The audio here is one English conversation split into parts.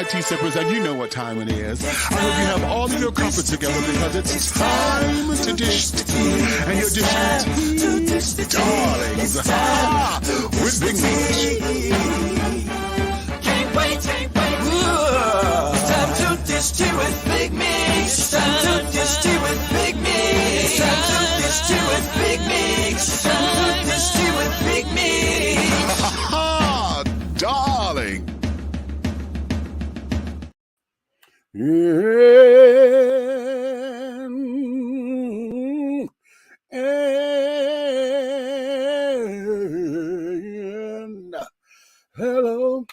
my tea sippers, and you know what time it is. I hope you have all of your crumpets together because it's time to dish tea. And you're dishing tea, darlings, with Big Meat. Can't wait. It's time to dish tea with Big Meat. It's time to dish tea with Big Meat. It's time to dish tea with Big Meat. It's time to dish tea with Big Meat. Darling. And hello.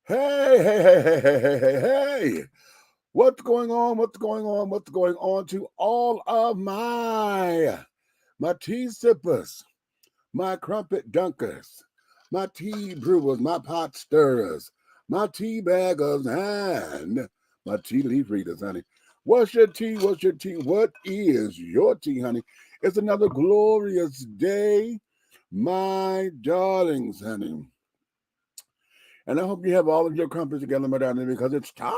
Hey. What's going on to all of my tea sippers, my crumpet dunkers, my tea brewers, my pot stirrers, my tea baggers, and my tea leaf readers, honey. What's your tea? What is your tea, honey? It's another glorious day, my darlings, honey. And I hope you have all of your crumpets together, my darling, because it's time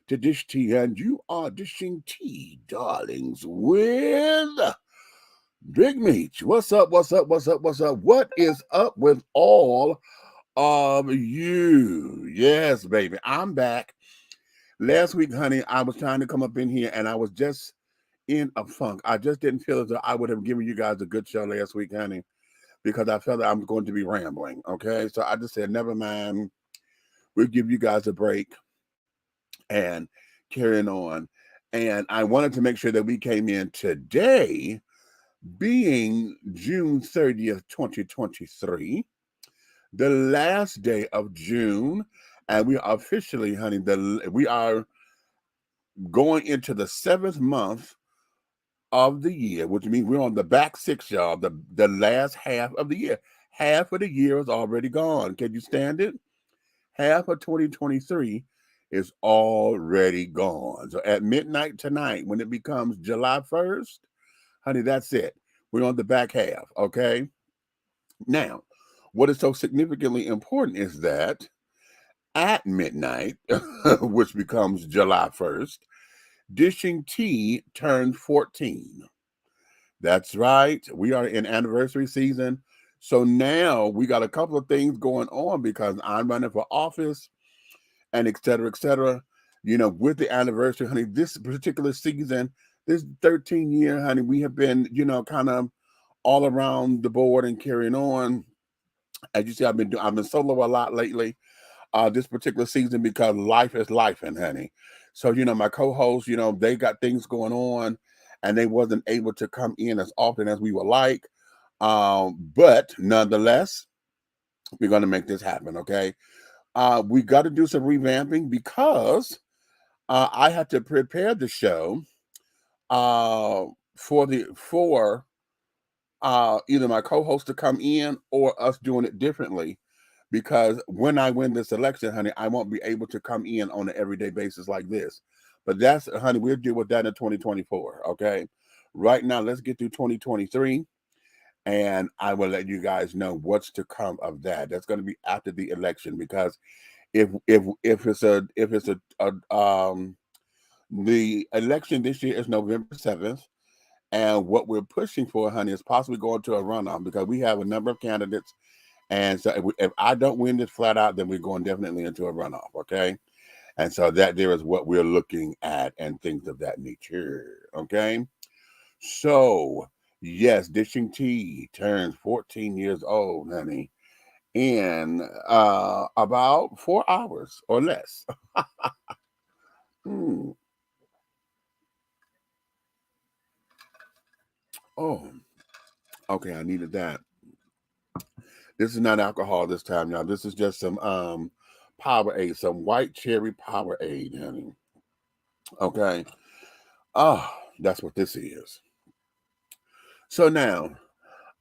to dish tea. And you are dishing tea, darlings, with Big Meat. What's up? What is up with all of you? Yes, baby, I'm back. Last week, honey, I was trying to come up in here, and I was just in a funk. I just didn't feel as though I would have given you guys a good show last week, honey, because I felt that I'm going to be rambling, okay? So I just said, never mind. We'll give you guys a break and carrying on. And I wanted to make sure that we came in today, being June 30th, 2023, the last day of June. And we are officially, honey, we are going into the 7th month of the year, which means we're on the back 6, y'all, the last half of the year. Half of the year is already gone. Can you stand it? Half of 2023 is already gone. So at midnight tonight, when it becomes July 1st, honey, that's it. We're on the back half, okay? Now, what is so significantly important is that at midnight, which becomes July 1st, dishing tea turned 14. That's right. We are in anniversary season. So now we got a couple of things going on because I'm running for office and et cetera, you know, with the anniversary, honey, this particular season, this 13-year, honey, we have been, you know, kind of all around the board and carrying on. As you see, I've been solo a lot lately, this particular season, because life is lifing, honey. So, you know, my co-hosts, you know, they got things going on and they wasn't able to come in as often as we would like. But nonetheless, we're going to make this happen, okay? We got to do some revamping because I had to prepare the show for either my co-host to come in or us doing it differently. Because when I win this election, honey, I won't be able to come in on an everyday basis like this. But that's, honey, we'll deal with that in 2024, okay? Right now, let's get through 2023, and I will let you guys know what's to come of that. That's going to be after the election, because if the election this year is November 7th, and what we're pushing for, honey, is possibly going to a runoff, because we have a number of candidates. And so if I don't win this flat out, then we're going definitely into a runoff, okay? And so that there is what we're looking at and things of that nature, okay? So, yes, dishing tea turns 14 years old, honey, in about 4 hours or less. Oh, okay, I needed that. This is not alcohol this time, y'all. This is just some Powerade, some white cherry Powerade, honey. Okay. Oh, that's what this is. So now,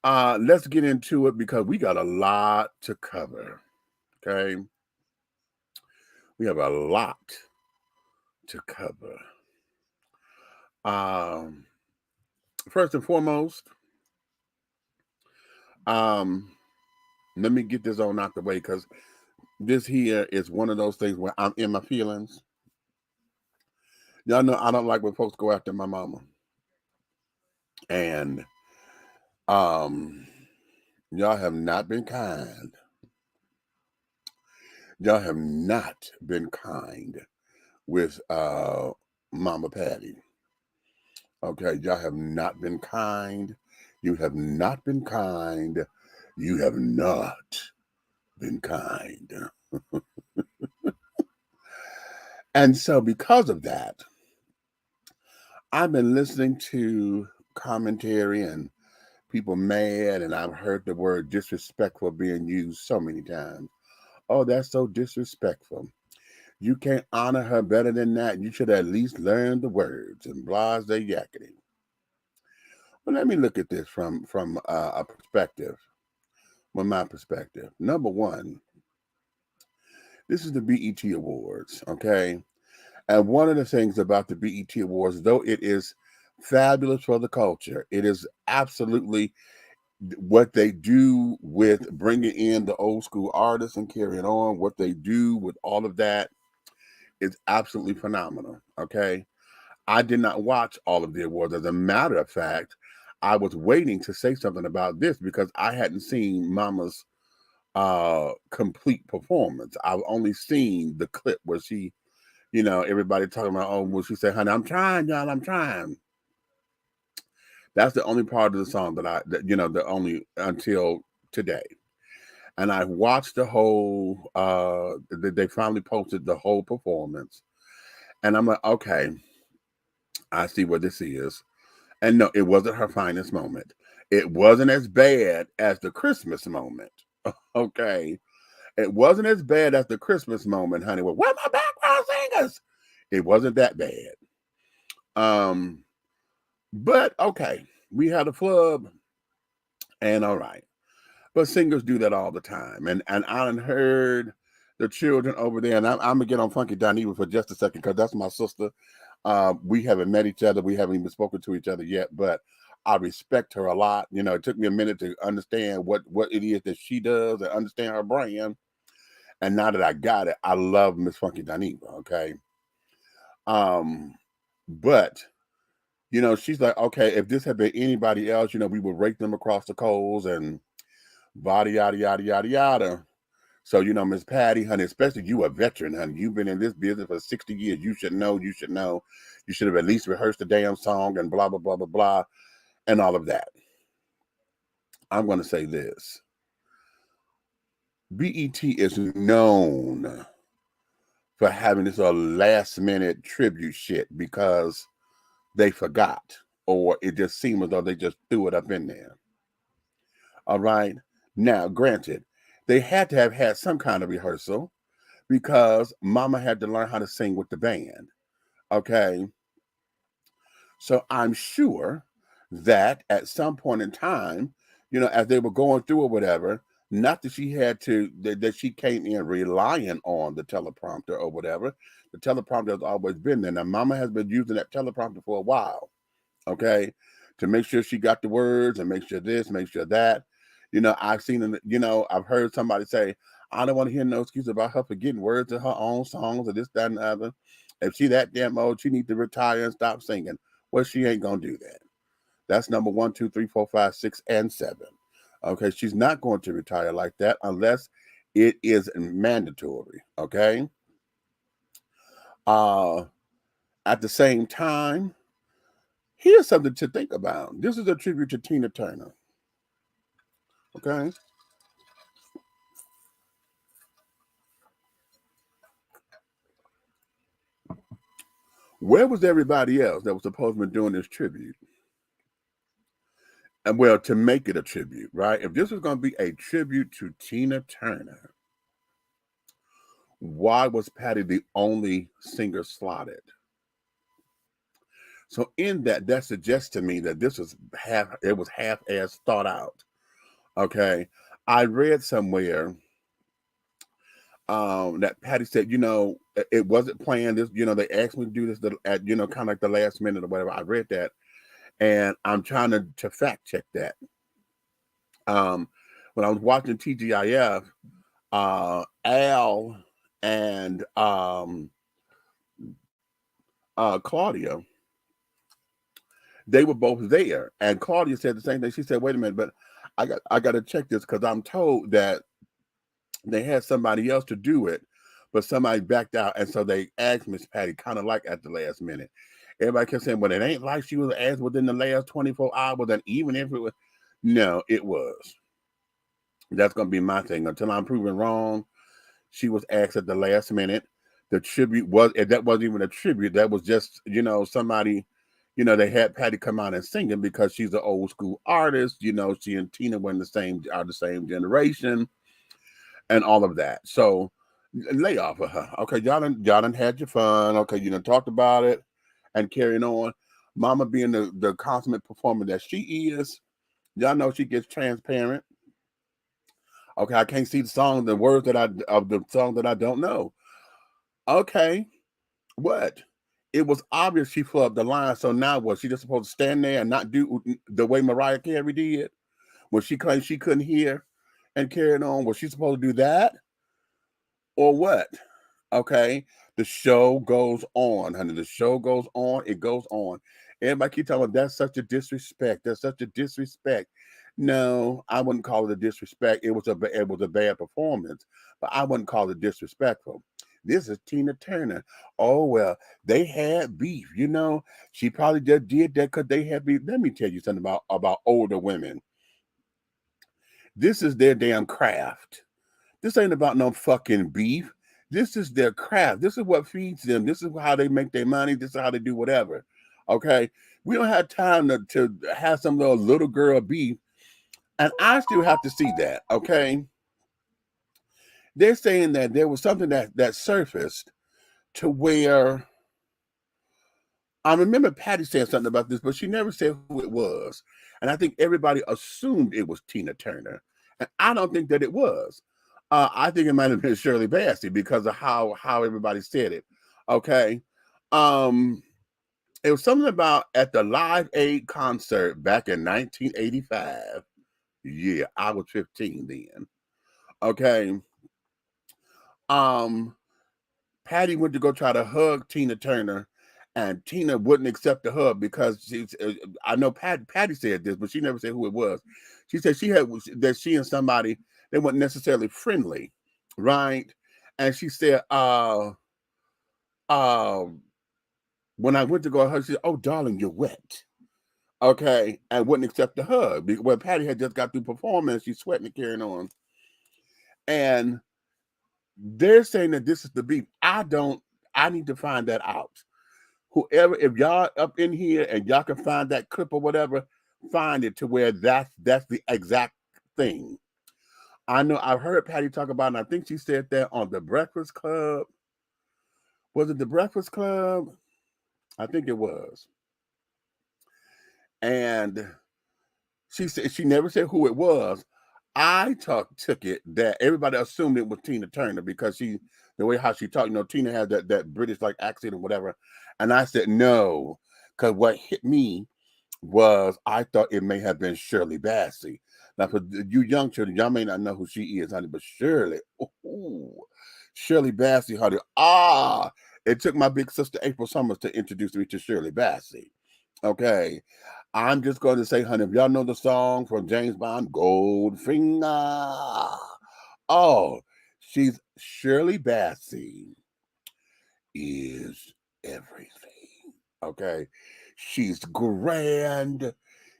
let's get into it because we got a lot to cover. Okay. We have a lot to cover. Um, First and foremost, let me get this on out the way because this here is one of those things where I'm in my feelings. Y'all know I don't like when folks go after my mama. And y'all have not been kind. Y'all have not been kind with Mama Patti. Okay, y'all have not been kind. You have not been kind. You have not been kind. And so because of that, I've been listening to commentary and people mad, and I've heard the word disrespectful being used so many times. Oh, that's so disrespectful. You can't honor her better than that. You should at least learn the words and blase yakety. Well, let me look at this from a perspective, from my perspective. Number one, this is the BET Awards, okay? And one of the things about the BET Awards, though it is fabulous for the culture, it is absolutely what they do with bringing in the old school artists and carrying on, what they do with all of that is absolutely phenomenal, okay? I did not watch all of the awards. As a matter of fact, I was waiting to say something about this because I hadn't seen Mama's complete performance. I've only seen the clip where she, everybody talking about, oh, well, she said, honey, I'm trying, y'all, I'm trying. That's the only part of the song the only until today. And I watched the whole, they finally posted the whole performance. And I'm like, okay, I see what this is. And no, it wasn't her finest moment. It wasn't as bad as the Christmas moment. Okay. It wasn't as bad as the Christmas moment, honey. Well, where my background singers? It wasn't that bad. But okay, we had a flub, and all right. But singers do that all the time. And I done heard the children over there, and I'm gonna get on Funky Dineva for just a second because that's my sister. We haven't met each other. We haven't even spoken to each other yet, but I respect her a lot. It took me a minute to understand what it is that she does and understand her brand. And now that I got it, I love Miss Funky Dineva. Okay. But she's like, okay, if this had been anybody else, we would rake them across the coals and yada yada yada yada yada. So, Miss Patti, honey, especially you a veteran, honey. You've been in this business for 60 years. You should know, you should know. You should have at least rehearsed the damn song and blah, blah, blah, blah, blah, and all of that. I'm going to say this. BET is known for having this last minute tribute shit because they forgot or it just seemed as though they just threw it up in there. All right. Now, granted, they had to have had some kind of rehearsal because Mama had to learn how to sing with the band. Okay. So I'm sure that at some point in time, as they were going through or whatever, not that she had to, that she came in relying on the teleprompter or whatever. The teleprompter has always been there. Now, Mama has been using that teleprompter for a while, okay, to make sure she got the words and make sure this, make sure that. I've seen, I've heard somebody say, I don't want to hear no excuse about her forgetting words of her own songs or this, that, and the other. If she that damn old, she needs to retire and stop singing. Well, she ain't gonna do that. That's number 1, 2, 3, 4, 5, 6, and 7. Okay, she's not going to retire like that unless it is mandatory. Okay. At the same time, here's something to think about. This is a tribute to Tina Turner. Okay. Where was everybody else that was supposed to be doing this tribute? And well, to make it a tribute, right? If this was going to be a tribute to Tina Turner, why was Patti the only singer slotted? So in that suggests to me that this was half-ass thought out. Okay. I read somewhere that Patti said, it wasn't planned. This, they asked me to do this at, kind of like the last minute or whatever. I read that, and I'm trying to fact check that. When I was watching TGIF, Al and Claudia, they were both there, and Claudia said the same thing. She said, "Wait a minute, but I got to check this because I'm told that they had somebody else to do it, but somebody backed out, and so they asked Miss Patti kind of like at the last minute." Everybody kept saying, "Well, it ain't like she was asked within the last 24 hours, and even if it was, no, it was." That's going to be my thing until I'm proven wrong. She was asked at the last minute. The tribute that wasn't even a tribute. That was just, somebody, they had Patti come out and sing it because she's an old school artist. She and Tina were the same generation and all of that. So lay off of her. Okay, y'all done had your fun. Okay, talked about it and carrying on. Mama being the consummate performer that she is, y'all know she gets transparent. Okay, I can't see the words of the song that I don't know. Okay, what? It was obvious she flubbed the line. So now what? She just supposed to stand there and not do the way Mariah Carey did when she claimed she couldn't hear and carried on? Was she supposed to do that or what? Okay, the show goes on, honey. The show goes on. It goes on. Everybody keep talking about that's such a disrespect. That's such a disrespect. No, I wouldn't call it a disrespect. It was a bad performance, but I wouldn't call it disrespectful. This is Tina Turner. Oh well, they had beef. She probably just did that because they had beef. Let me tell you something about older women. This is their damn craft. This ain't about no fucking beef. This is their craft. This is what feeds them. This is how they make their money. This is how they do whatever. Okay? We don't have time to have some little girl beef. And I still have to see that. Okay? They're saying that there was something that surfaced to where I remember Patti saying something about this, but she never said who it was. And I think everybody assumed it was Tina Turner. And I don't think that it was. I think it might have been Shirley Bassey because of how everybody said it. Okay. It was something about at the Live Aid concert back in 1985. Yeah, I was 15 then. Okay. Patti went to go try to hug Tina Turner, and Tina wouldn't accept the hug because she's. I know Patti said this, but she never said who it was. She said she and somebody, they weren't necessarily friendly, right? And she said, when I went to go hug, she said, "Oh, darling, you're wet." Okay, and wouldn't accept the hug. Well, Patti had just got through performing, she's sweating and carrying on, and they're saying that this is the beef. I need to find that out. Whoever, if y'all up in here and y'all can find that clip or whatever, find it to where that's the exact thing. I know I've heard Patti talk about, and I think she said that on the Breakfast Club. Was it the Breakfast Club? I think it was. And she said she never said who it was. I took it that everybody assumed it was Tina Turner because the way how she talked, Tina had that British like accent or whatever. And I said no, because what hit me was I thought it may have been Shirley Bassey. Now for you young children, y'all may not know who she is, honey, but Shirley Bassey, honey. It took my big sister April Summers to introduce me to Shirley Bassey. Okay. I'm just going to say, honey, if y'all know the song from James Bond, Goldfinger. Oh, Shirley Bassey is everything. Okay. She's grand.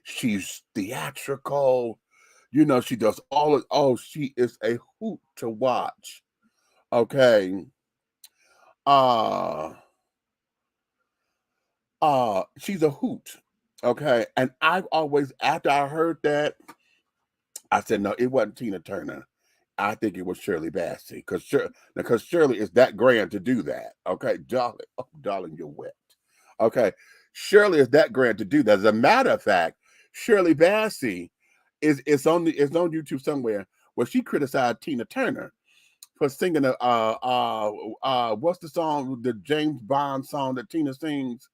She's theatrical. She does she is a hoot to watch. Okay. She's a hoot. Okay. And I've always, after I heard that, I said, no, it wasn't Tina Turner. I think it was Shirley Bassey because Shirley is that grand to do that. Okay, darling, oh, darling, you're wet. Okay, Shirley is that grand to do that. As a matter of fact, Shirley Bassey is on YouTube somewhere where she criticized Tina Turner for singing what's the song, the James Bond song that Tina sings?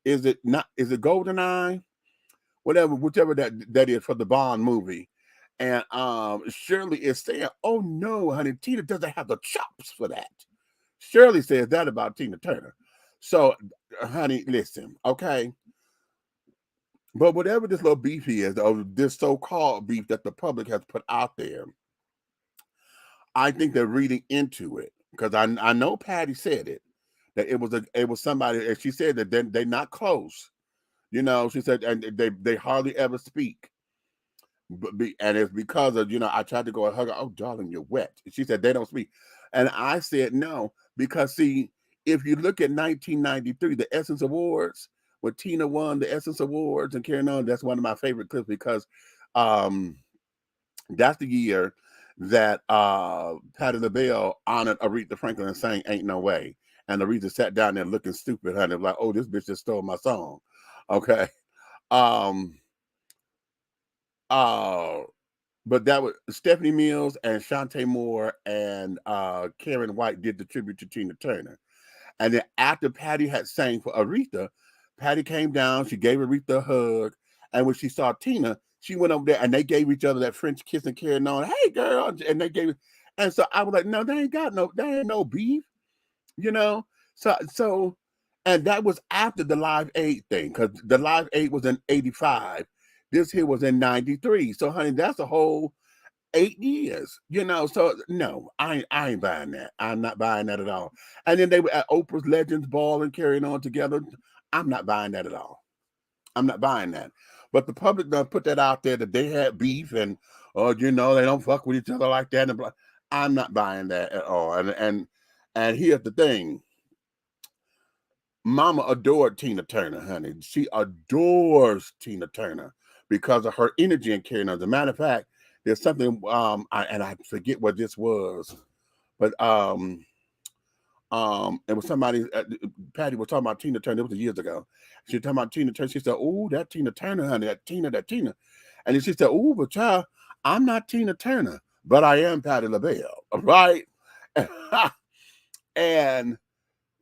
Is it not? Is it GoldenEye? Whichever that is for the Bond movie. And Shirley is saying, "Oh no, honey, Tina doesn't have the chops for that." Shirley says that about Tina Turner. So, honey, listen, okay. But whatever this little beef is, or this so-called beef that the public has put out there, I think they're reading into it because I know Patti said it that it was somebody, and she said that they're not close. You know, she said, and they hardly ever speak. And it's because of, I tried to go and hug her. Oh, darling, you're wet. She said they don't speak. And I said no, because see, if you look at 1993, the Essence Awards, when Tina won the Essence Awards and carrying on, that's one of my favorite clips because um, that's the year that Patti LaBelle honored Aretha Franklin and sang Ain't No Way. And Aretha sat down there looking stupid, honey, like, oh, this bitch just stole my song. Okay. Um, uh, but that was Stephanie Mills and Shantae Moore and Karen White did the tribute to Tina Turner. And then after Patti had sang for Aretha, Patti came down, she gave Aretha a hug. And when she saw Tina, she went over there and they gave each other that French kiss and carrying on. Hey girl. And they gave it. And so I was like, no, they ain't no beef, you know? So and that was after the Live Aid thing, because the Live Aid was in 85. This here was in 93. So honey, that's a whole 8 years, So no, I ain't buying that. I'm not buying that at all. And then they were at Oprah's Legends Ball and carrying on together. I'm not buying that at all. I'm not buying that. But the public done put that out there that they had beef and they don't fuck with each other like that. And blah. I'm not buying that at all. And here's the thing. Mama adored Tina Turner, honey. She adores Tina Turner because of her energy and carrying on. As a matter of fact, there's something I forget what this was, but it was somebody. Patti was talking about Tina Turner. It was years ago. She was talking about Tina Turner. She said, "Oh, that Tina Turner, honey, that Tina," and then she said, "Oh, but child, I'm not Tina Turner, but I am Patti LaBelle, right?" And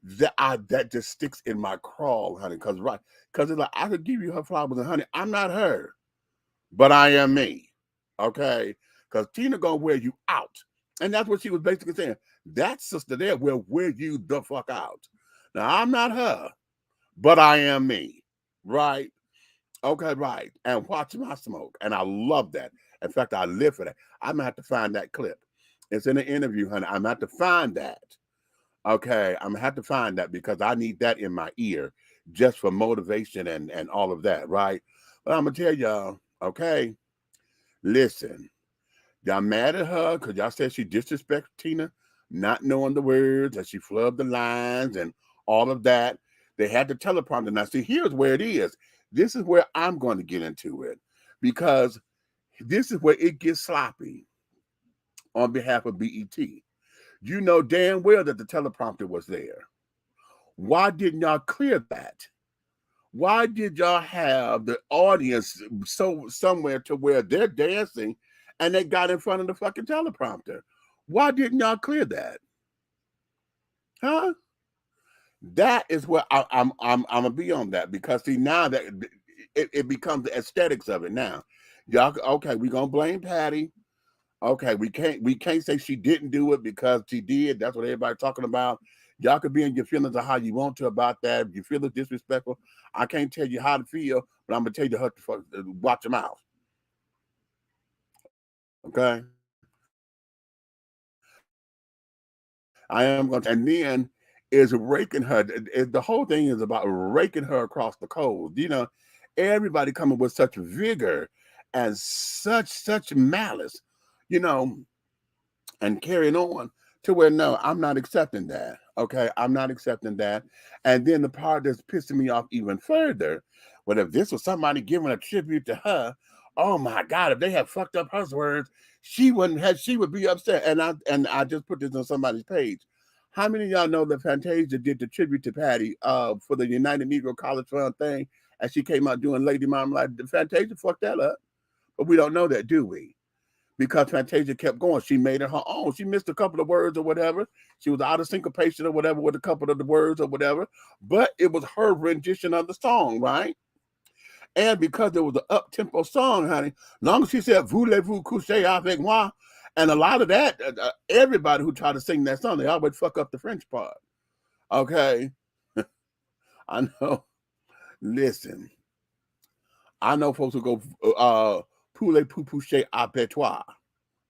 that just sticks in my crawl, honey, because it's like I could give you her flowers and honey, I'm not her, but I am me, okay? Because Tina gonna wear you out, and that's what she was basically saying. That sister there will wear you the fuck out. Now I'm not her, but I am me, right? Okay, right. And watch my smoke, and I love that. In fact, I live for that. I'm gonna have to find that clip. It's in an interview, honey. I'm gonna have to find that. Okay, I'm gonna have to find that because I need that in my ear just for motivation and all of that, right? But I'm gonna tell y'all, okay, listen, y'all mad at her because y'all said she disrespected Tina, not knowing the words, and she flubbed the lines and all of that. They had the teleprompter. Now, see, here's where it is. This is where I'm going to get into it because this is where it gets sloppy on behalf of BET. You know damn well that the teleprompter was there. Why didn't y'all clear that? Why did y'all have the audience somewhere to where they're dancing and they got in front of the fucking teleprompter? Why didn't y'all clear that? Huh? That is where I'm gonna be on that because see now that it becomes the aesthetics of it now. Y'all okay? We gonna blame Patti. Okay, we can't say she didn't do it because she did. That's what everybody's talking about. Y'all could be in your feelings of how you want to about that. If you feel it's disrespectful, I can't tell you how to feel, but I'm gonna tell you to watch your mouth. Okay, I am going to, and then is raking her. The whole thing is about raking her across the coals. Everybody coming with such vigor and such malice. You know, and carrying on to where no, I'm not accepting that. Okay, I'm not accepting that. And then the part that's pissing me off even further But if this was somebody giving a tribute to her, oh my God, if they had fucked up her words, she would be upset. And I just put this on somebody's page. How many of y'all know that Fantasia did the tribute to Patti for the United Negro College Fund thing, and she came out doing Lady Marmalade? Fantasia fucked that up, but we don't know that, do we? Because Fantasia kept going. She made it her own. She missed a couple of words or whatever. She was out of syncopation or whatever with a couple of the words or whatever, but it was her rendition of the song, right? And because it was an up-tempo song, honey, long as she said, voulez-vous coucher avec moi, and a lot of that, everybody who tried to sing that song, they always fuck up the French part. Okay? I know. Listen. I know folks who go, voulez-vous coucher avec toi.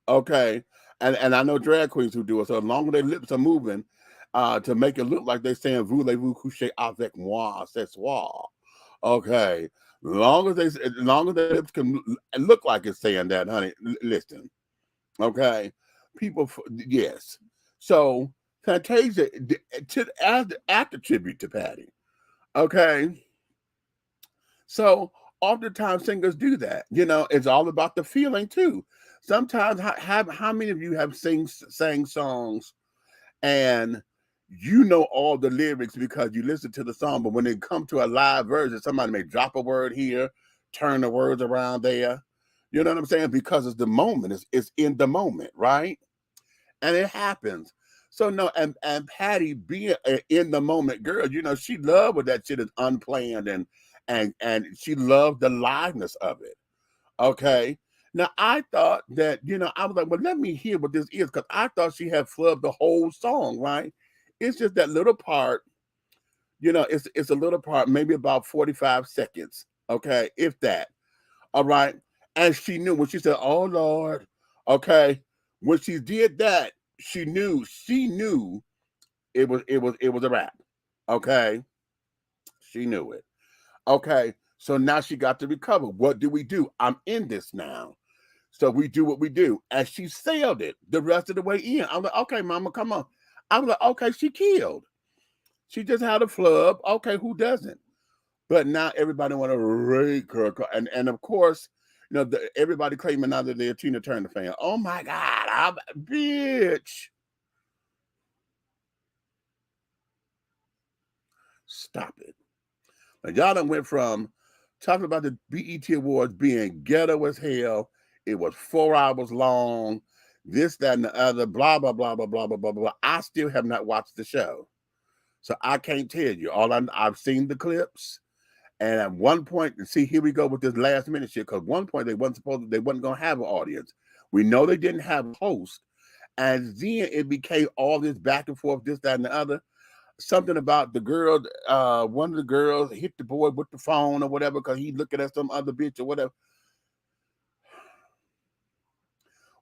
Okay? And I know drag queens who do it. So as long as their lips are moving to make it look like they're saying, voulez-vous coucher avec moi, ce soir. Okay? As long as their lips can look like it's saying that, honey, listen. Okay, people, yes. So Fantasia after tribute to Patti. Okay, so oftentimes singers do that. You know, it's all about the feeling too. Sometimes, how many of you have sang songs and you know all the lyrics because you listen to the song, but when it comes to a live version, somebody may drop a word here, turn the words around there. You know what I'm saying? Because it's the moment. It's in the moment, right? And it happens. So no, and Patti being in the moment girl, you know, she loved when that shit is unplanned and she loved the liveness of it. Okay. Now I thought that, you know, I was like, well, let me hear what this is, because I thought she had flubbed the whole song, right? It's just that little part, you know, it's a little part, maybe about 45 seconds. Okay, if that. All right. And she knew when she said, oh Lord, okay, when she did that, she knew it was a wrap. Okay. She knew it. Okay. So now she got to recover. What do we do? I'm in this now. So we do what we do. And she sailed it the rest of the way in. I'm like, okay, mama, come on. I'm like, okay, she killed. She just had a flub. Okay, who doesn't? But now everybody want to rake her. And of course, you know, everybody claiming now that they're a Tina Turner fan. Oh my God, bitch. Stop it. Now, y'all done went from talking about the BET Awards being ghetto as hell. It was 4 hours long. This, that, and the other, blah, blah, blah, blah, blah, blah, blah, blah. I still have not watched the show. So I can't tell you. I've seen the clips. And at one point, see, here we go with this last minute shit, because at one point they wasn't gonna have an audience. We know they didn't have a host. And then it became all this back and forth, this, that, and the other. Something about the girl, one of the girls hit the boy with the phone or whatever, because he looking at some other bitch or whatever.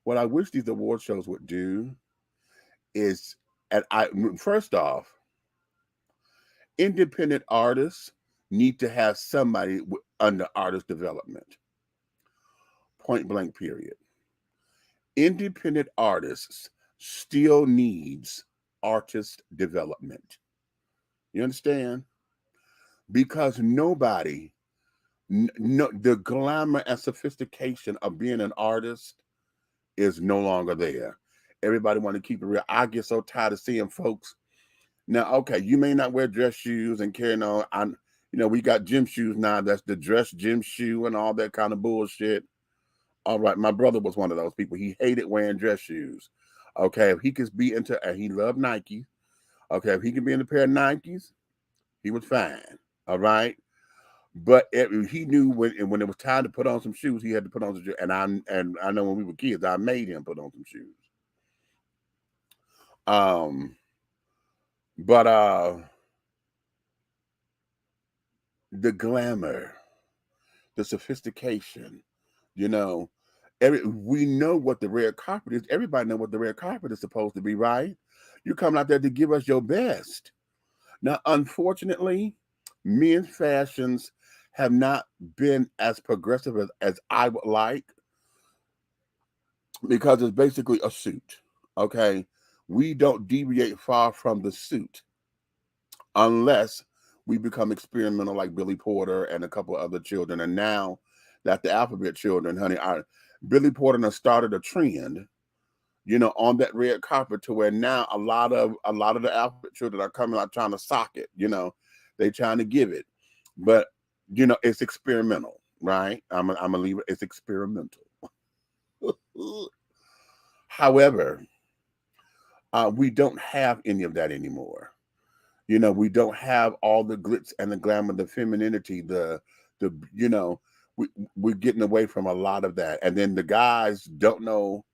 What I wish these award shows would do is, first off, independent artists need to have somebody under artist development. Point blank, period. Independent artists still needs artist development. You understand? Because nobody, the glamour and sophistication of being an artist is no longer there. Everybody want to keep it real. I get so tired of seeing folks. Now, okay, you may not wear dress shoes and carry on. You know, we got gym shoes now. That's the dress gym shoe and all that kind of bullshit. All right, my brother was one of those people. He hated wearing dress shoes. Okay, if he could be into, and he loved Nike. Okay, if he could be in a pair of Nikes, he was fine. All right, but he knew when it was time to put on some shoes, he had to put on some shoes. And I know when we were kids, I made him put on some shoes. But the glamour, the sophistication, you know, we know what the red carpet is. Everybody know what the red carpet is supposed to be, right? You come out there to give us your best. Now, unfortunately, men's fashions have not been as progressive as I would like, because it's basically a suit. Okay, we don't deviate far from the suit unless we become experimental like Billy Porter and a couple of other children. And now that the alphabet children, honey, Billy Porter has started a trend, you know, on that red carpet to where now a lot of the alphabet children are coming out trying to sock it, you know, they trying to give it. But, you know, it's experimental, right? I'm gonna leave it, it's experimental. However, we don't have any of that anymore. You know, we don't have all the glitz and the glamour, the femininity, you know, we're getting away from a lot of that. And then the guys don't know.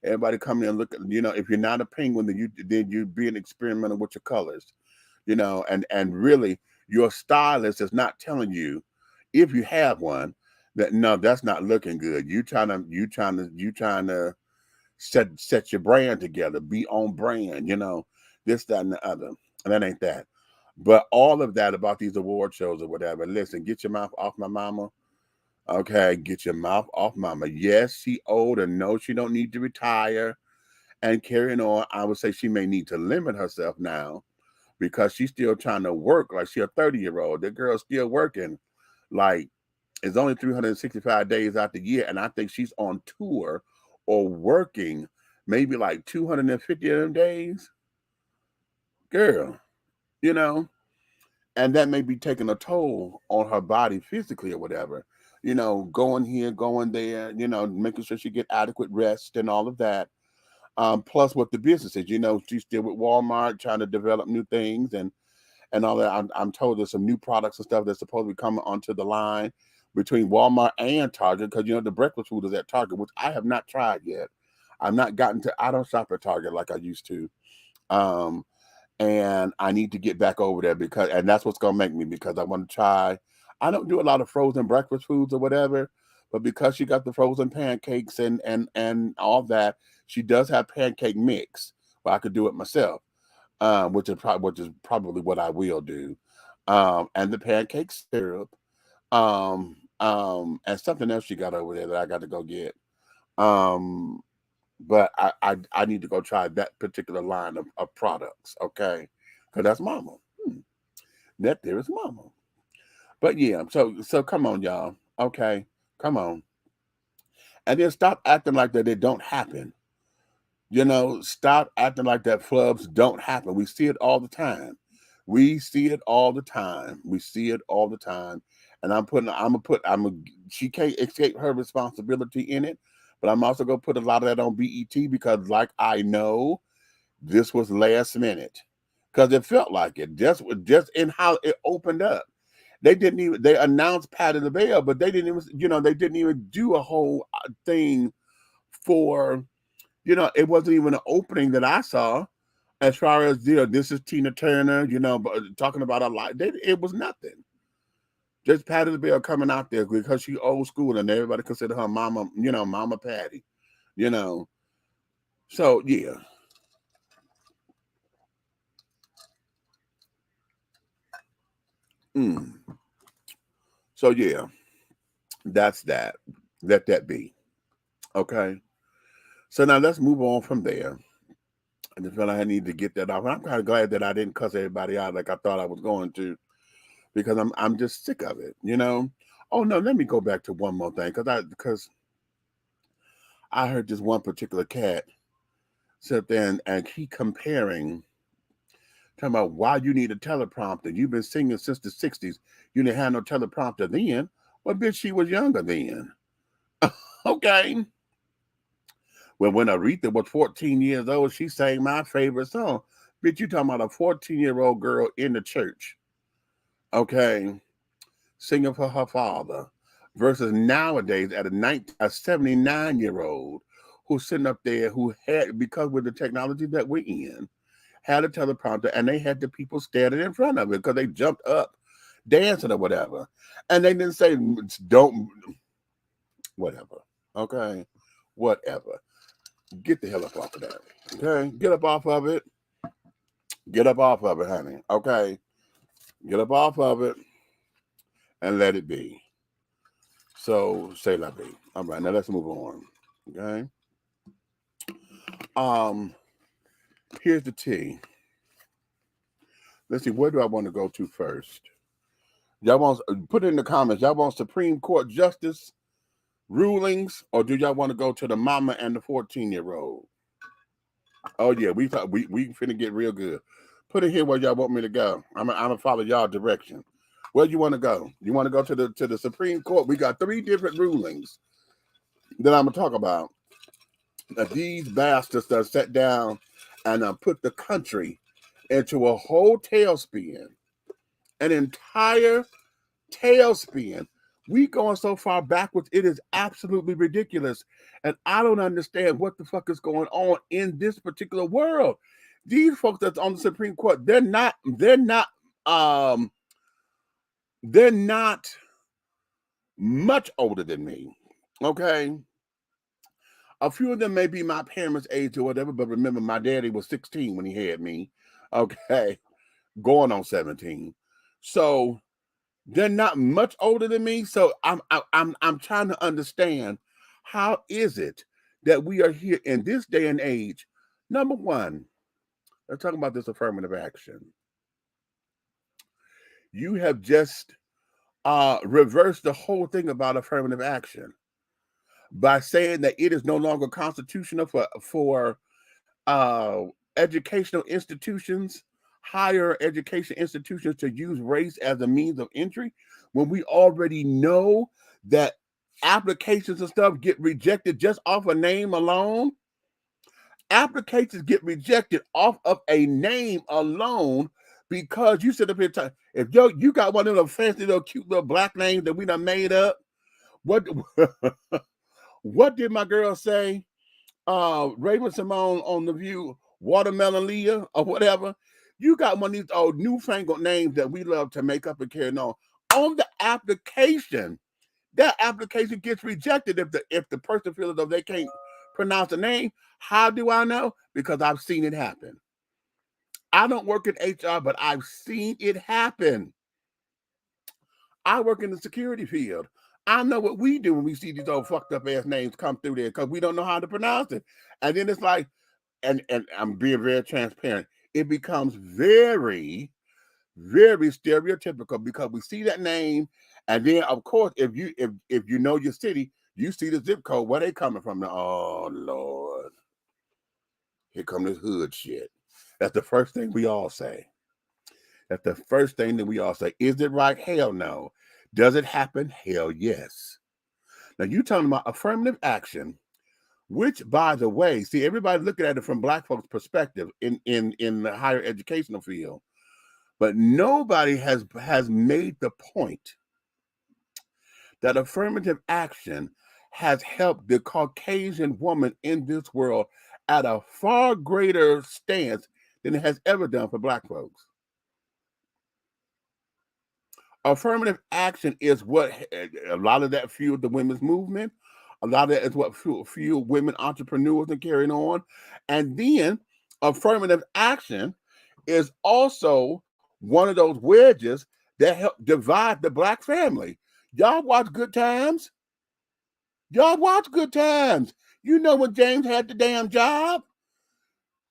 Everybody come in and look at, you know, if you're not a penguin, then you're being experimental with your colors, you know, and really your stylist is not telling you, if you have one, that no, that's not looking good. You trying to set your brand together, be on brand, you know, this, that, and the other. And that ain't that. But all of that about these award shows or whatever, listen, get your mouth off my mama. Okay, get your mouth off mama. Yes, she old and no, she don't need to retire and carrying on. I would say she may need to limit herself now because she's still trying to work like she's a 30-year-old. The girl's still working. Like, it's only 365 days out the year, and I think she's on tour or working maybe like 250 of them days. Girl, you know, and that may be taking a toll on her body physically or whatever. You know, going here, going there, you know, making sure she get adequate rest and all of that. Plus with the businesses, you know, she's still with Walmart trying to develop new things and all that. I'm told there's some new products and stuff that's supposed to be coming onto the line between Walmart and Target, because you know the breakfast food is at Target, which I have not tried yet. I don't shop at Target like I used to. Um, and I need to get back over there and that's what's gonna make me, because I want to try. I don't do a lot of frozen breakfast foods or whatever, but because she got the frozen pancakes and all that, she does have pancake mix. Well, I could do it myself, which is probably what I will do. And the pancake syrup, and something else she got over there that I got to go get. Um, but I need to go try that particular line of products, okay? Because that's mama. That there is mama. But yeah, so come on, y'all. Okay, come on. And then stop acting like that it don't happen. You know, stop acting like that flubs don't happen. We see it all the time. We see it all the time. We see it all the time. And she can't escape her responsibility in it. But I'm also gonna put a lot of that on BET because, like, I know this was last minute because it felt like it just in how it opened up. They announced Patti LaBelle, but they didn't even do a whole thing for, you know, it wasn't even an opening that I saw as far as, you know, this is Tina Turner, you know, talking about a lot. It was nothing. Just Patti LaBelle coming out there because she old school and everybody consider her mama, you know, Mama Patti, you know. So yeah. So yeah, that's that. Let that be. Okay. So now let's move on from there. I just feel like I need to get that off. And I'm kind of glad that I didn't cuss everybody out like I thought I was going to, because I'm just sick of it, you know. Oh no, let me go back to one more thing because I heard this one particular cat sit there and keep comparing, talking about why you need a teleprompter. You've been singing since the '60s. You didn't have no teleprompter then. Well, bitch, she was younger then. Okay. Well, when Aretha was 14 years old, she sang my favorite song. Bitch, you talking about a 14-year-old girl in the church, okay, singing for her father, versus nowadays at a 79-year-old who's sitting up there who had, because with the technology that we're in, had a teleprompter and they had the people standing in front of it because they jumped up dancing or whatever. And they didn't say, don't, whatever, okay, whatever. Get the hell up off of that. Okay? Get up off of it. Get up off of it, honey. Okay? Get up off of it and let it be. So, say la vie. All right, now let's move on. Okay? Here's the tea. Let's see, where do I want to go to first? Y'all want put it in the comments. Y'all want Supreme Court justice rulings, or do y'all want to go to the mama and the 14-year-old? Oh yeah, we finna get real good. Put it here where y'all want me to go. I'm gonna follow y'all direction. Where you want to go? You want to go to the Supreme Court? We got 3 different rulings that I'm gonna talk about. That these bastards that sat down and put the country into a whole tailspin, an entire tailspin. We going so far backwards, it is absolutely ridiculous. And I don't understand what the fuck is going on in this particular world. These folks that's on the Supreme Court, they're not much older than me. Okay. A few of them may be my parents' age or whatever, but remember, my daddy was 16 when he had me. Okay. Going on 17. So they're not much older than me. So I'm trying to understand, how is it that we are here in this day and age? Number one, let's talk about this affirmative action. You have just reversed the whole thing about affirmative action by saying that it is no longer constitutional for educational institutions, higher education institutions, to use race as a means of entry, when we already know that applications and stuff get rejected just off a name alone. Applications get rejected off of a name alone because you sit up here talking. If you got one of those fancy little cute little black names that we done made up, what what did my girl say? Raven Simone on The View, Watermelon Leah or whatever. You got one of these old newfangled names that we love to make up and carry on. On the application, that application gets rejected if the person feels as though they can't pronounce the name. How do I know? Because I've seen it happen. I don't work in HR, but I've seen it happen. I work in the security field. I know what we do when we see these old fucked up ass names come through there because we don't know how to pronounce it. And then it's like, and I'm being very transparent, it becomes very, very stereotypical because we see that name, and then of course, if you know your city, you see the zip code where they coming from. Oh Lord, here come this hood shit. That's the first thing we all say. That's the first thing that we all say. Is it right? Hell no. Does it happen? Hell yes. Now you talking about affirmative action, which, by the way, see, everybody looking at it from Black folks' perspective in the higher educational field, but nobody has made the point that affirmative action has helped the Caucasian woman in this world at a far greater stance than it has ever done for Black folks. Affirmative action is what a lot of that fueled the women's movement. A lot of that is what fueled women entrepreneurs and carrying on. And then affirmative action is also one of those wedges that help divide the Black family. Y'all watch Good Times? Y'all watch Good Times. You know when James had the damn job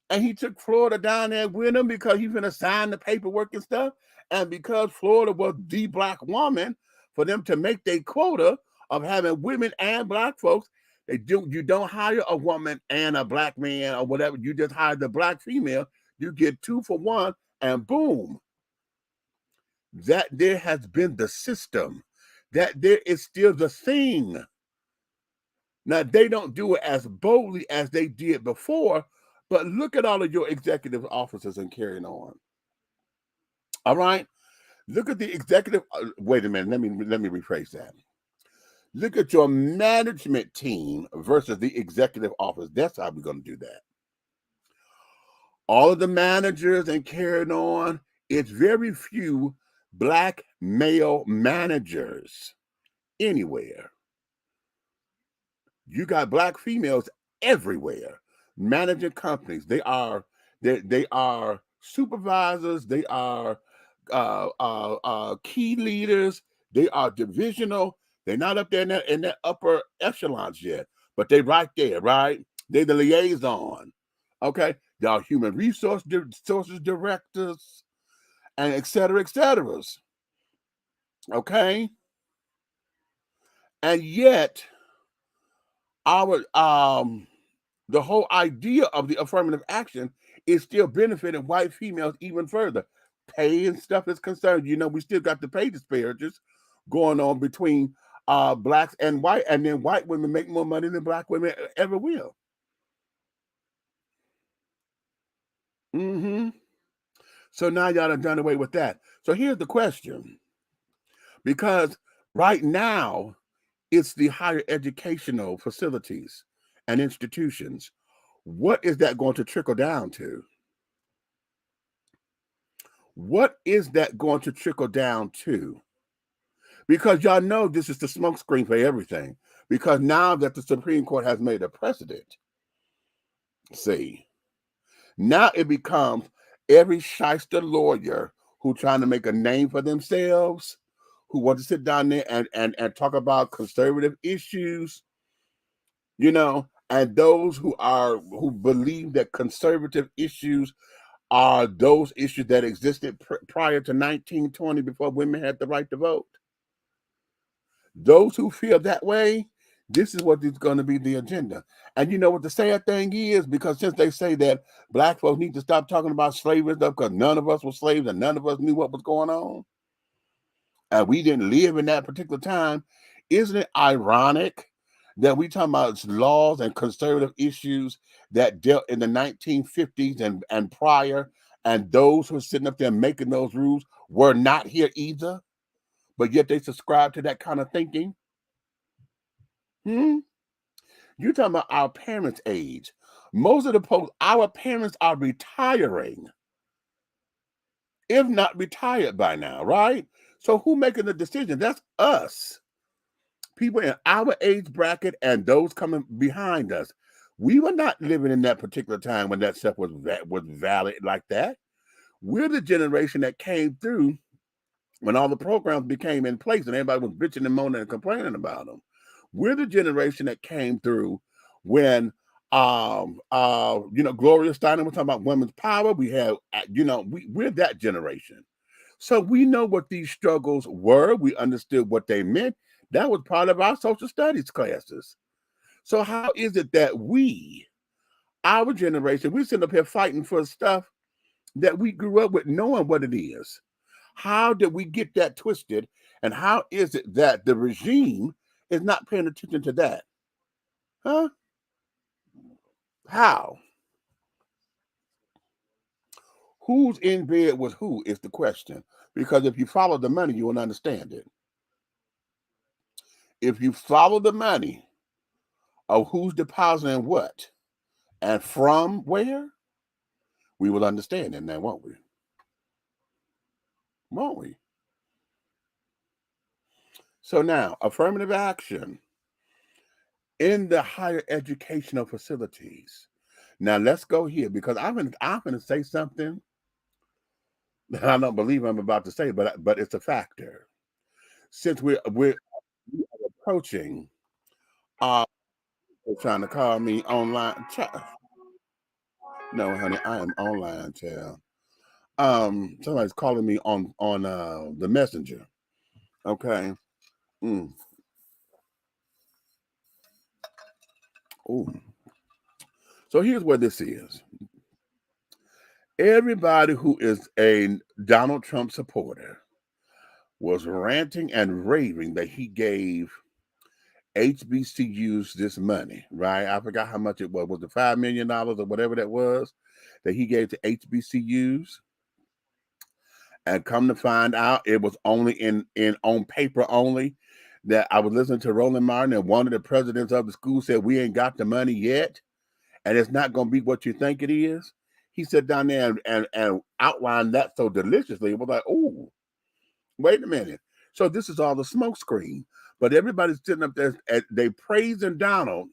and he took Florida down there with him because he's going to sign the paperwork and stuff. And because Florida was the Black woman, for them to make their quota of having women and Black folks, you don't hire a woman and a Black man or whatever. You just hire the Black female. You get 2 for 1, and boom. That there has been the system. That there is still the thing. Now, they don't do it as boldly as they did before, but look at all of your executive officers and carrying on. All right? Look at the executive. Wait a minute. Let me rephrase that. Look at your management team versus the executive office. That's how we're going to do that. All of the managers and carrying on, it's very few Black male managers anywhere. You got Black females everywhere managing companies. They are supervisors. They are key leaders. They are divisional. They're not up there in that upper echelons yet, but they're right there, right? They're the liaison. Okay, y'all human resources directors, and et cetera, et cetera. Okay? And yet, our the whole idea of the affirmative action is still benefiting white females even further. Pay and stuff is concerned. You know, we still got the pay disparities going on between blacks and white, and then white women make more money than black women ever will. Mm-hmm. So now y'all have done away with that. So here's the question. Because right now, it's the higher educational facilities and institutions. What is that going to trickle down to? What is that going to trickle down to? Because y'all know this is the smokescreen for everything. Because now that the Supreme Court has made a precedent, see, now it becomes every shyster lawyer who trying to make a name for themselves, who want to sit down there and talk about conservative issues, you know, and those who believe that conservative issues are those issues that existed prior to 1920 before women had the right to vote. Those who feel that way, this is what is going to be the agenda. And you know what the sad thing is? Because since they say that black folks need to stop talking about slavery and stuff because none of us were slaves and none of us knew what was going on, and we didn't live in that particular time, isn't it ironic that we talking about laws and conservative issues that dealt in the 1950s and prior, and those who are sitting up there making those rules were not here either, but yet they subscribe to that kind of thinking? You're talking about our parents' age. Most of the folks, our parents are retiring, if not retired by now, right? So who making the decision? That's us. People in our age bracket and those coming behind us. We were not living in that particular time when that stuff was valid like that. We're the generation that came through when all the programs became in place and everybody was bitching and moaning and complaining about them. We're the generation that came through when Gloria Steinem was talking about women's power. We have, we're that generation. So we know what these struggles were. We understood what they meant. That was part of our social studies classes. So how is it that we, our generation, we sit up here fighting for stuff that we grew up with knowing what it is? How did we get that twisted? And how is it that the regime is not paying attention to that? Huh? How? Who's in bed with who is the question. Because if you follow the money, you will understand it. If you follow the money of who's depositing what and from where, we will understand it now, won't we? Won't we? So now, affirmative action in the higher educational facilities. Now let's go here because I'm going to say something that I don't believe I'm about to say, but it's a factor. Since we're approaching, they're trying to call me online. No, honey, I am online, child. Somebody's calling me on the messenger. Okay. Mm. Ooh. So here's what this is. Everybody who is a Donald Trump supporter was ranting and raving that he gave HBCUs this money, right? I forgot how much it was. Was it $5 million or whatever that was that he gave to HBCUs? And come to find out, it was only in on paper only. That I was listening to Roland Martin, and one of the presidents of the school said, "We ain't got the money yet, and it's not going to be what you think it is." He sat down there and outlined that so deliciously. It was like, oh, wait a minute. So this is all the smoke screen. But everybody's sitting up there, and they praising Donald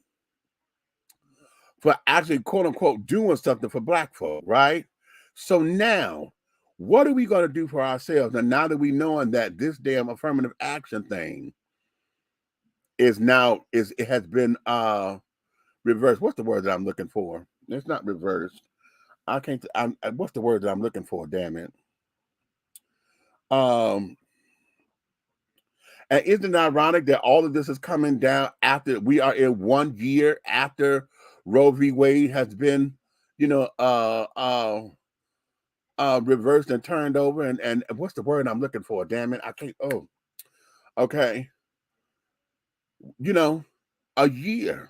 for actually, quote unquote, doing something for black folk, right? So now, what are we going to do for ourselves? And now that we knowing that this damn affirmative action thing is now it has been reversed. What's the word that I'm looking for? It's not reversed. I can't. What's the word that I'm looking for? Damn it. And isn't it ironic that all of this is coming down after we are in 1 year after Roe v. Wade has been, reversed and turned over, and what's the word I'm looking for? Damn it, I can't. Oh, okay. A year.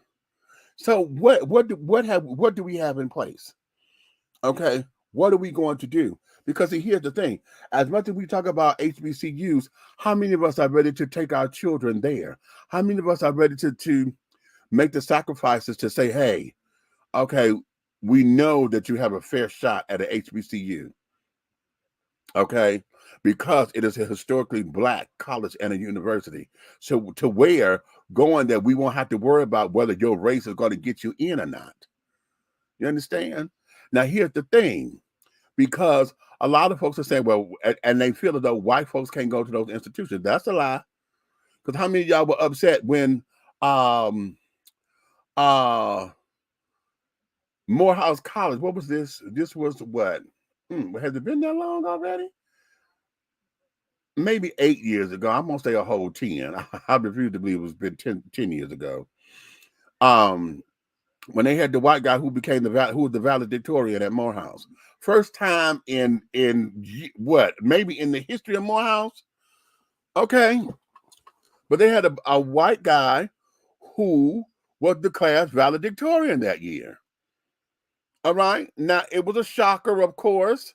So what do we have in place? Okay, what are we going to do? Because here's the thing: as much as we talk about HBCUs, how many of us are ready to take our children there? How many of us are ready to make the sacrifices to say, "Hey, okay, we know that you have a fair shot at an HBCU." Okay, because it is a historically Black college and a university. So to where going that we won't have to worry about whether your race is going to get you in or not. You understand? Now, here's the thing, because a lot of folks are saying, well, and they feel as though white folks can't go to those institutions. That's a lie. Because how many of y'all were upset when Morehouse College, what was this? This was what? Has it been that long already? Maybe 8 years ago. I'm going to say a whole 10. I refuse to believe it's been 10 years ago. When they had the white guy who was the valedictorian at Morehouse. First time in what? Maybe in the history of Morehouse? Okay. But they had a white guy who was the class valedictorian that year. All right. Now, it was a shocker, of course,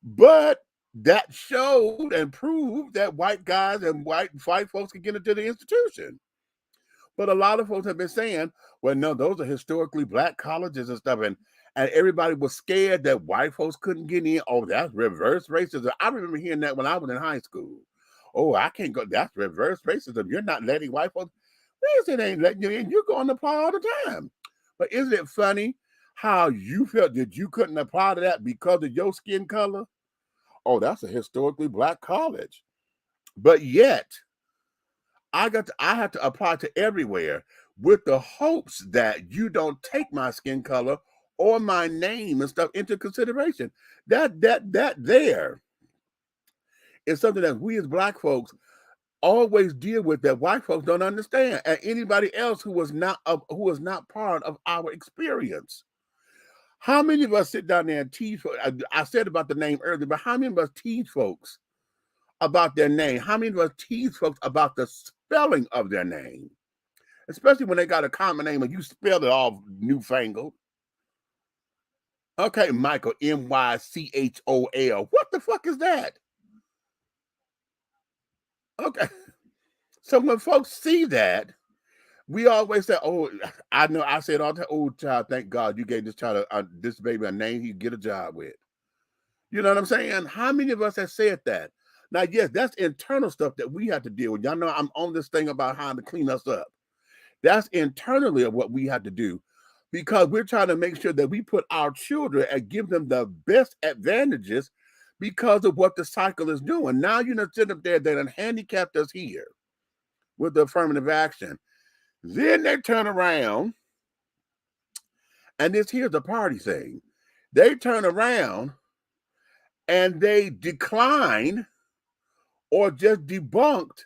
but that showed and proved that white guys and white folks could get into the institution. But a lot of folks have been saying, well, no, those are historically Black colleges and stuff. And everybody was scared that white folks couldn't get in. Oh, that's reverse racism. I remember hearing that when I was in high school. Oh, I can't go. That's reverse racism. You're not letting white folks. It ain't letting you in. You're going to apply all the time. But isn't it funny how you felt that you couldn't apply to that because of your skin color? Oh, that's a historically Black college. But yet, I have to apply to everywhere with the hopes that you don't take my skin color or my name and stuff into consideration. That there is something that we as Black folks always deal with that white folks don't understand, and anybody else who was not part of our experience. How many of us sit down there and tease? I said about the name earlier, but how many of us tease folks about their name? How many of us tease folks about the spelling of their name? Especially when they got a common name and you spell it all newfangled. Okay, Michael, Mychol. What the fuck is that? Okay. So when folks see that, we always say, oh, I know, I said all the time, oh, child, thank God you gave this child, this baby a name he can get a job with. You know what I'm saying? How many of us have said that? Now, yes, that's internal stuff that we have to deal with. Y'all know I'm on this thing about how to clean us up. That's internally what we have to do, because we're trying to make sure that we put our children and give them the best advantages because of what the cycle is doing. Now you're not sitting up there that handicapped us here with the affirmative action. Then they turn around, and here's the party thing. They turn around and they decline or just debunked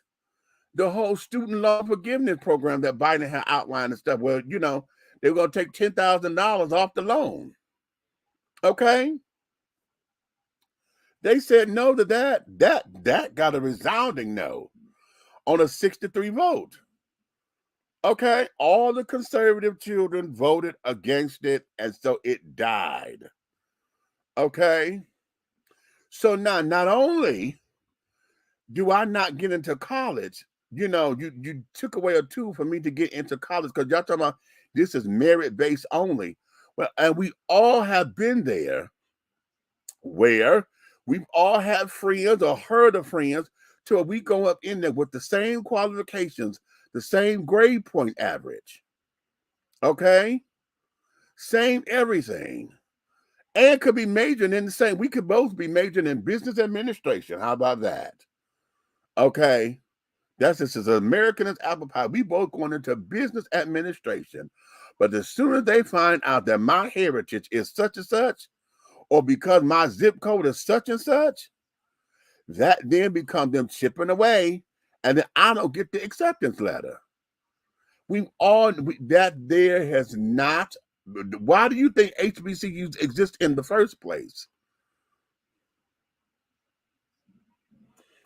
the whole student loan forgiveness program that Biden had outlined and stuff. Well, they were going to take $10,000 off the loan. Okay? They said no to that. That got a resounding no on a 6-3 vote. Okay? All the conservative children voted against it, and so it died. Okay? So now, not only do I not get into college, you took away a tool for me to get into college, because y'all talking about this is merit-based only. Well, and we all have been there where we've all had friends or heard of friends till we go up in there with the same qualifications, the same grade point average. Okay? Same everything. And could be majoring in the same. We could both be majoring in business administration. How about that? Okay? That's just as American as apple pie. We both going into business administration. But as soon as they find out that my heritage is such and such, or because my zip code is such and such, that then becomes them chipping away and then I don't get the acceptance letter. That there has not. Why do you think HBCUs exist in the first place?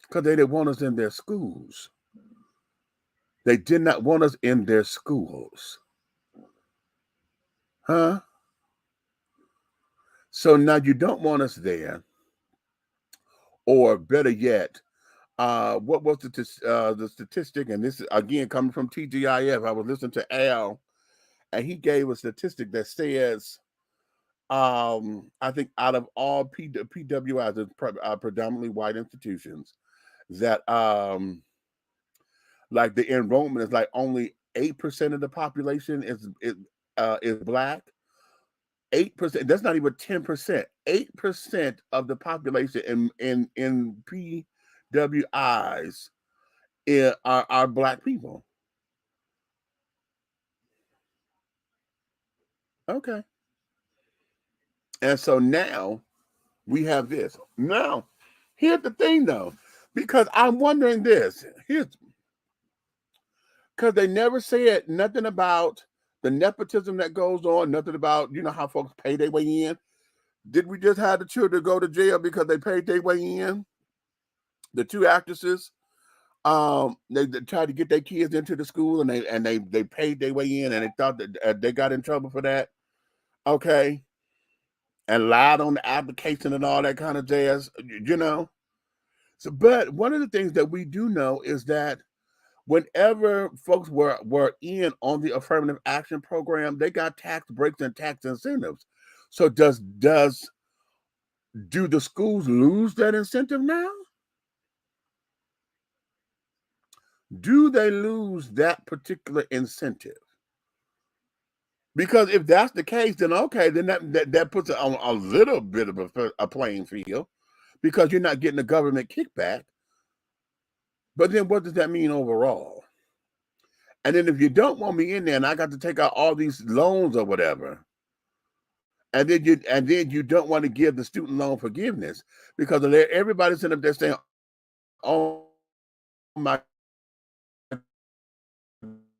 Because they didn't want us in their schools. They did not want us in their schools. Huh? So now you don't want us there. Or better yet, what was the statistic? And this is again coming from TGIF. I was listening to Al, and he gave a statistic that says, I think out of all PWIs, predominantly white institutions, that like the enrollment is like only 8% of the population is black. 8%. That's not even 10%. 8% of the population in PWIs are black people. Okay. And so now we have this. Now, here's the thing though, because I'm wondering this. Because they never said nothing about the nepotism that goes on, nothing about, how folks pay their way in. Did we just have the children go to jail because they paid their way in? The two actresses, they tried to get their kids into the school, and they paid their way in, and they thought that they got in trouble for that. Okay, and lied on the application and all that kind of jazz, So, but one of the things that we do know is that whenever folks were in on the affirmative action program, they got tax breaks and tax incentives. So do the schools lose that incentive now? Do they lose that particular incentive? Because if that's the case, then okay, then that puts it on a little bit of a playing field, because you're not getting the government kickback. But then what does that mean overall? And then if you don't want me in there and I got to take out all these loans or whatever, and then you don't want to give the student loan forgiveness, because everybody's sitting up there saying, "Oh my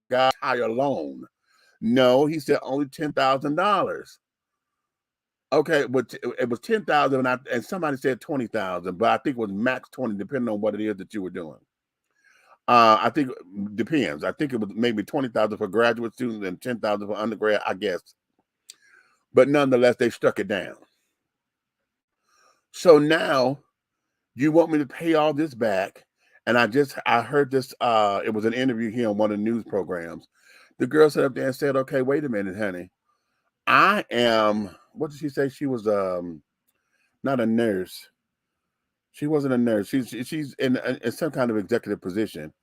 God, higher loan." No, he said only $10,000. Okay, but it was 10,000, and somebody said 20,000, but I think it was max 20, depending on what it is that you were doing. I think it depends. I think it was maybe 20,000 for graduate students and 10,000 for undergrad, I guess. But nonetheless, they struck it down. So now you want me to pay all this back, and I heard this. It was an interview here on one of the news programs. The girl sat up there and said, "Okay, wait a minute, honey. I am." What did she say? She was not a nurse. She wasn't a nurse. She's in some kind of executive position,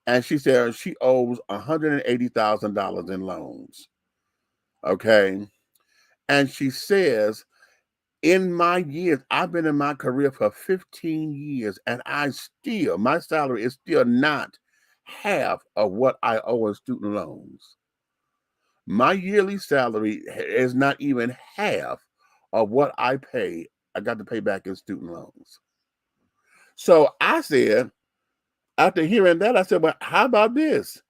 and she said she owes $180,000 in loans. Okay, and she says, in my years, I've been in my career for 15 years, and my salary is still not half of what I owe in student loans. My yearly salary is not even half of what I got to pay back in student loans. So I said, after hearing that, I said, well, how about this?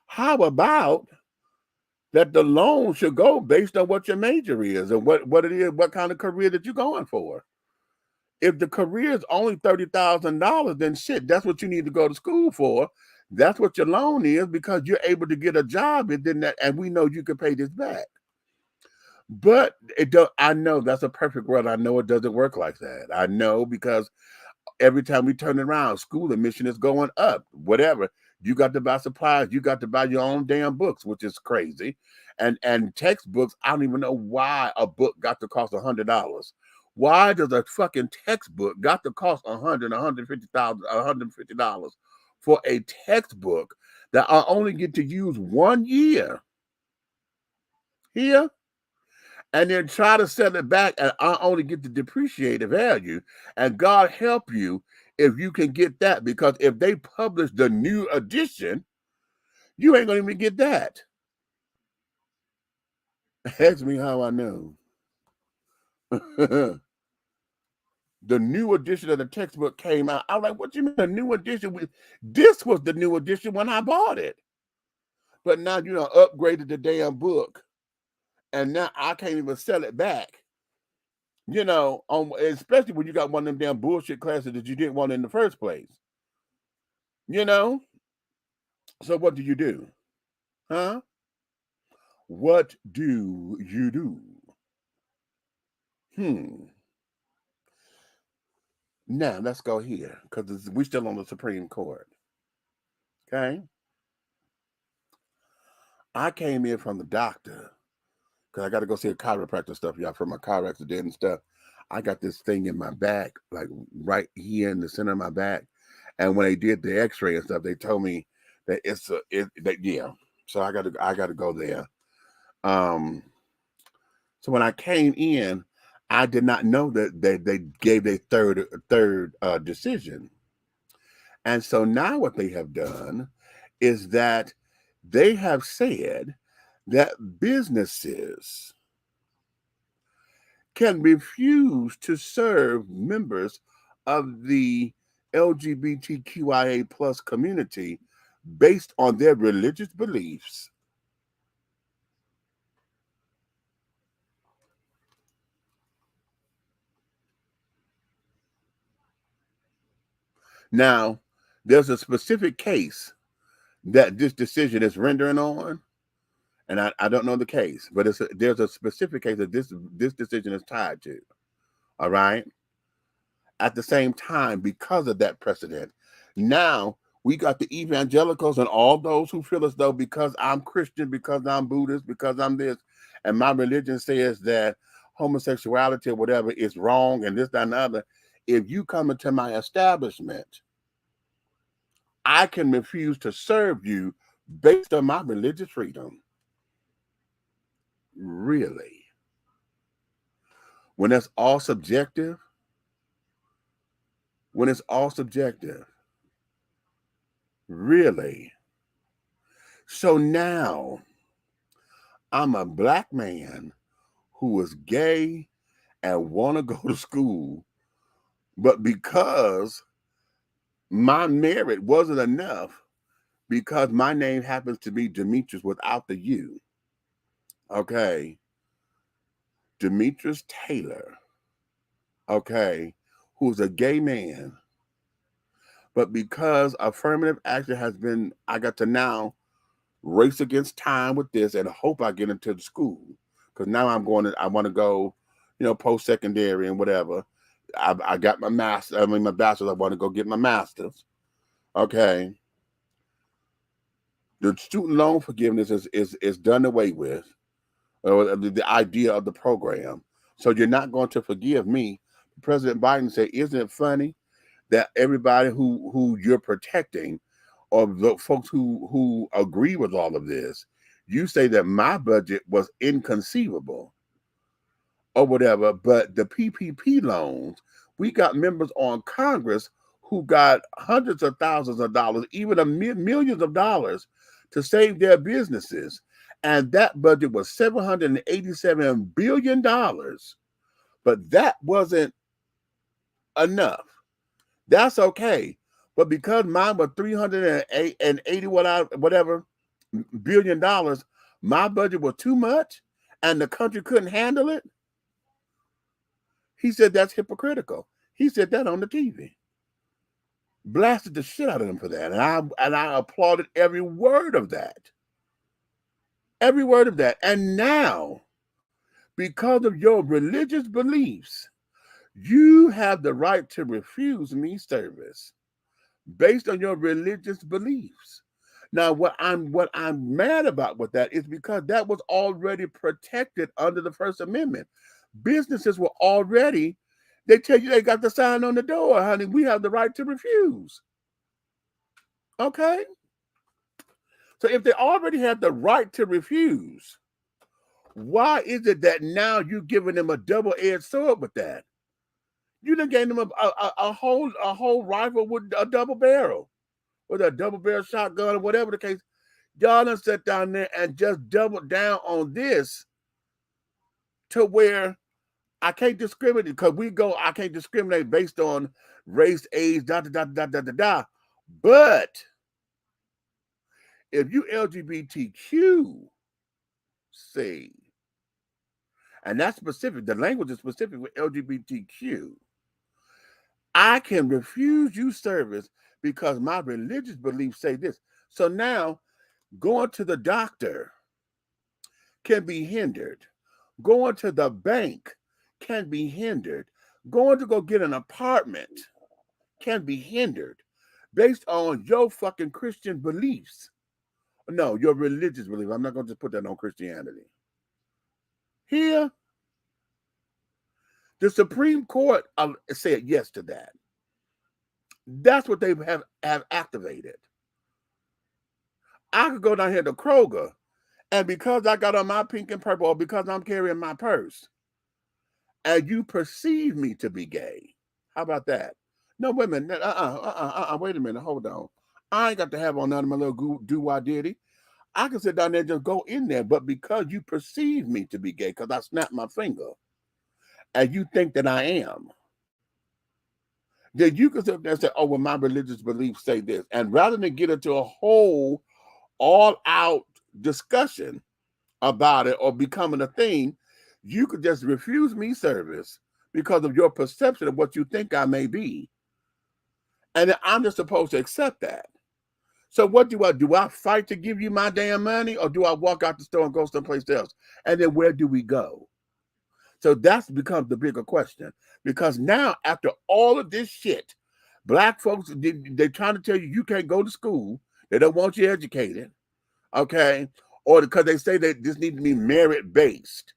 How about that the loan should go based on what your major is and what it is, what kind of career that you're going for? If the career is only $30,000, then shit, that's what you need to go to school for. That's what your loan is, because you're able to get a job, and we know you can pay this back. But I know that's a perfect world. I know it doesn't work like that. I know, because every time we turn around, school admission is going up. Whatever. You got to buy supplies. You got to buy your own damn books, which is crazy. And textbooks, I don't even know why a book got to cost $100. Why does a fucking textbook got to cost $150 for a textbook that I only get to use 1 year here? And then try to sell it back, and I only get to depreciate the value. And God help you if you can get that, because if they publish the new edition, you ain't gonna even get that. Ask me how I know. the new edition of the textbook came out. I was like, what do you mean a new edition? This was the new edition when I bought it. But now, upgraded the damn book. And now I can't even sell it back. Especially when you got one of them damn bullshit classes that you didn't want in the first place. So what do you do? Huh? What do you do? Now, let's go here, because we're still on the Supreme Court. Okay? I came in from the doctor, because I got to go see a chiropractor stuff, y'all, for my car accident and stuff. I got this thing in my back, like right here in the center of my back. And when they did the x-ray and stuff, they told me that So I got to go there. So when I came in, I did not know that they gave a third decision. And so now what they have done is that they have said that businesses can refuse to serve members of the LGBTQIA plus community based on their religious beliefs. Now, there's a specific case that this decision is rendering on, and I don't know the case, but there's a specific case that this decision is tied to. All right. At the same time, because of that precedent, now we got the evangelicals and all those who feel as though because I'm Christian, because I'm Buddhist, because I'm this, and my religion says that homosexuality or whatever is wrong and this, that, and the other. If you come into my establishment, I can refuse to serve you based on my religious freedom. Really? When that's all subjective? When it's all subjective? Really? So now I'm a black man who is gay and want to go to school, but because my merit wasn't enough, because my name happens to be Demetrius without the U. Okay. Demetrius Taylor. Okay. Who's a gay man. But because affirmative action has been, I got to now race against time with this and hope I get into the school. Because now I want to go, post-secondary and whatever. I got my my bachelor's. I want to go get my master's. Okay. The student loan forgiveness is done away with, or the idea of the program. So you're not going to forgive me. President Biden said, isn't it funny that everybody who you're protecting, or the folks who agree with all of this, you say that my budget was inconceivable or whatever, but the PPP loans, we got members on Congress who got hundreds of thousands of dollars, even millions of dollars to save their businesses. And that budget was $787 billion. But that wasn't enough. That's okay. But because mine was $380 whatever billion dollars, my budget was too much and the country couldn't handle it. He said that's hypocritical. He said that on the TV. Blasted the shit out of him for that. And I applauded every word of that. Every word of that. And now, because of your religious beliefs, you have the right to refuse me service based on your religious beliefs. Now, what I'm mad about with that is because that was already protected under the First Amendment. Businesses were already, they tell you they got the sign on the door, honey, we have the right to refuse. Okay? So if they already have the right to refuse, why is it that now you're giving them a double-edged sword with that? You done gave them a whole rifle with a double barrel, with a double barrel shotgun or whatever the case. Y'all done sat down there and just doubled down on this to where I can't discriminate because I can't discriminate based on race, age, da. But if you LGBTQ say, and that's specific, the language is specific with LGBTQ, I can refuse you service because my religious beliefs say this. So now going to the doctor can be hindered. Going to the bank can be hindered. Going to go get an apartment can be hindered based on your fucking Christian beliefs. No, your religious beliefs. I'm not going to just put that on Christianity. Here, the Supreme Court said yes to that. That's what they have activated. I could go down here to Kroger, and because I got on my pink and purple, or because I'm carrying my purse, and you perceive me to be gay, how about that? No, wait a minute. Wait a minute. Hold on. I ain't got to have on none of my little do-wah-diddy. I can sit down there and just go in there, but because you perceive me to be gay, because I snapped my finger, and you think that I am, then you can sit there and say, oh, well, my religious beliefs say this. And rather than get into a whole all-out discussion about it or becoming a thing, you could just refuse me service because of your perception of what you think I may be. And then I'm just supposed to accept that. So what do? I fight to give you my damn money, or do I walk out the store and go someplace else? And then where do we go? So that's becomes the bigger question. Because now, after all of this shit, black folks, they're trying to tell you can't go to school. They don't want you educated, okay? Or because they say that this needs to be merit-based,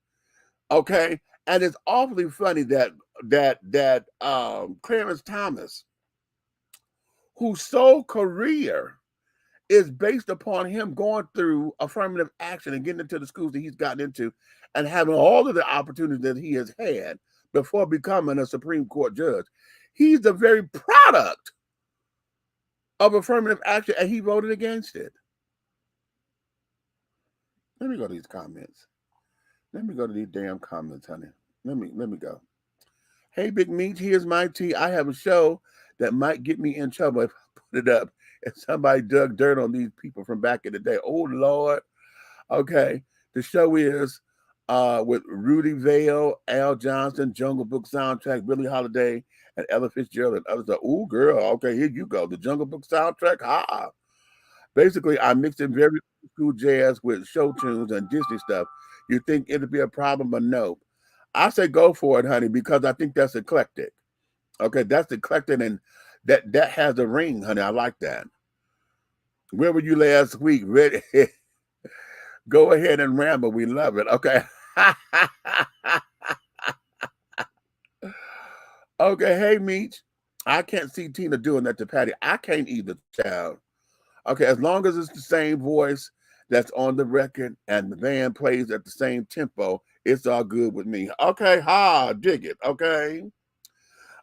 okay? And it's awfully funny that Clarence Thomas, whose sole career is based upon him going through affirmative action and getting into the schools that he's gotten into and having all of the opportunities that he has had before becoming a Supreme Court judge. He's the very product of affirmative action, and he voted against it. Let me go to these comments. Let me go to these damn comments, honey. Let me go. Hey, Big Meat, here's my tea. I have a show that might get me in trouble if I put it up and somebody dug dirt on these people from back in the day. Oh, Lord. Okay. The show is with Rudy Vale, Al Johnson, Jungle Book soundtrack, Billie Holiday, and Ella Fitzgerald and others. Oh, girl. Okay, here you go. The Jungle Book soundtrack. Ha. Basically, I mixed in very school jazz with show tunes and Disney stuff. You think it'd be a problem, but no. I say go for it, honey, because I think that's eclectic. Okay, that's eclectic, and that has a ring, honey. I like that. Where were you last week? Ready? Go ahead and ramble. We love it. Okay. Okay, hey, Meech. I can't see Tina doing that to Patti. I can't either, child. Okay, as long as it's the same voice that's on the record and the band plays at the same tempo, it's all good with me. Okay, dig it. Okay.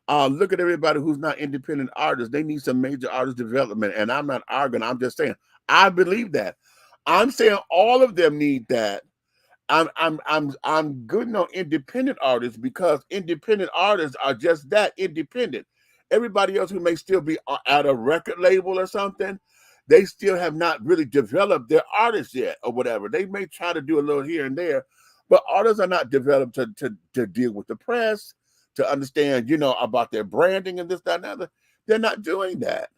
Look at everybody who's not independent artists. They need some major artist development. And I'm not arguing. I'm just saying, I believe that. I'm saying all of them need that. I'm good on independent artists because independent artists are just that, independent. Everybody else who may still be at a record label or something, they still have not really developed their artists yet or whatever. They may try to do a little here and there, but artists are not developed to deal with the press, to understand, about their branding and this, that, and other. They're not doing that.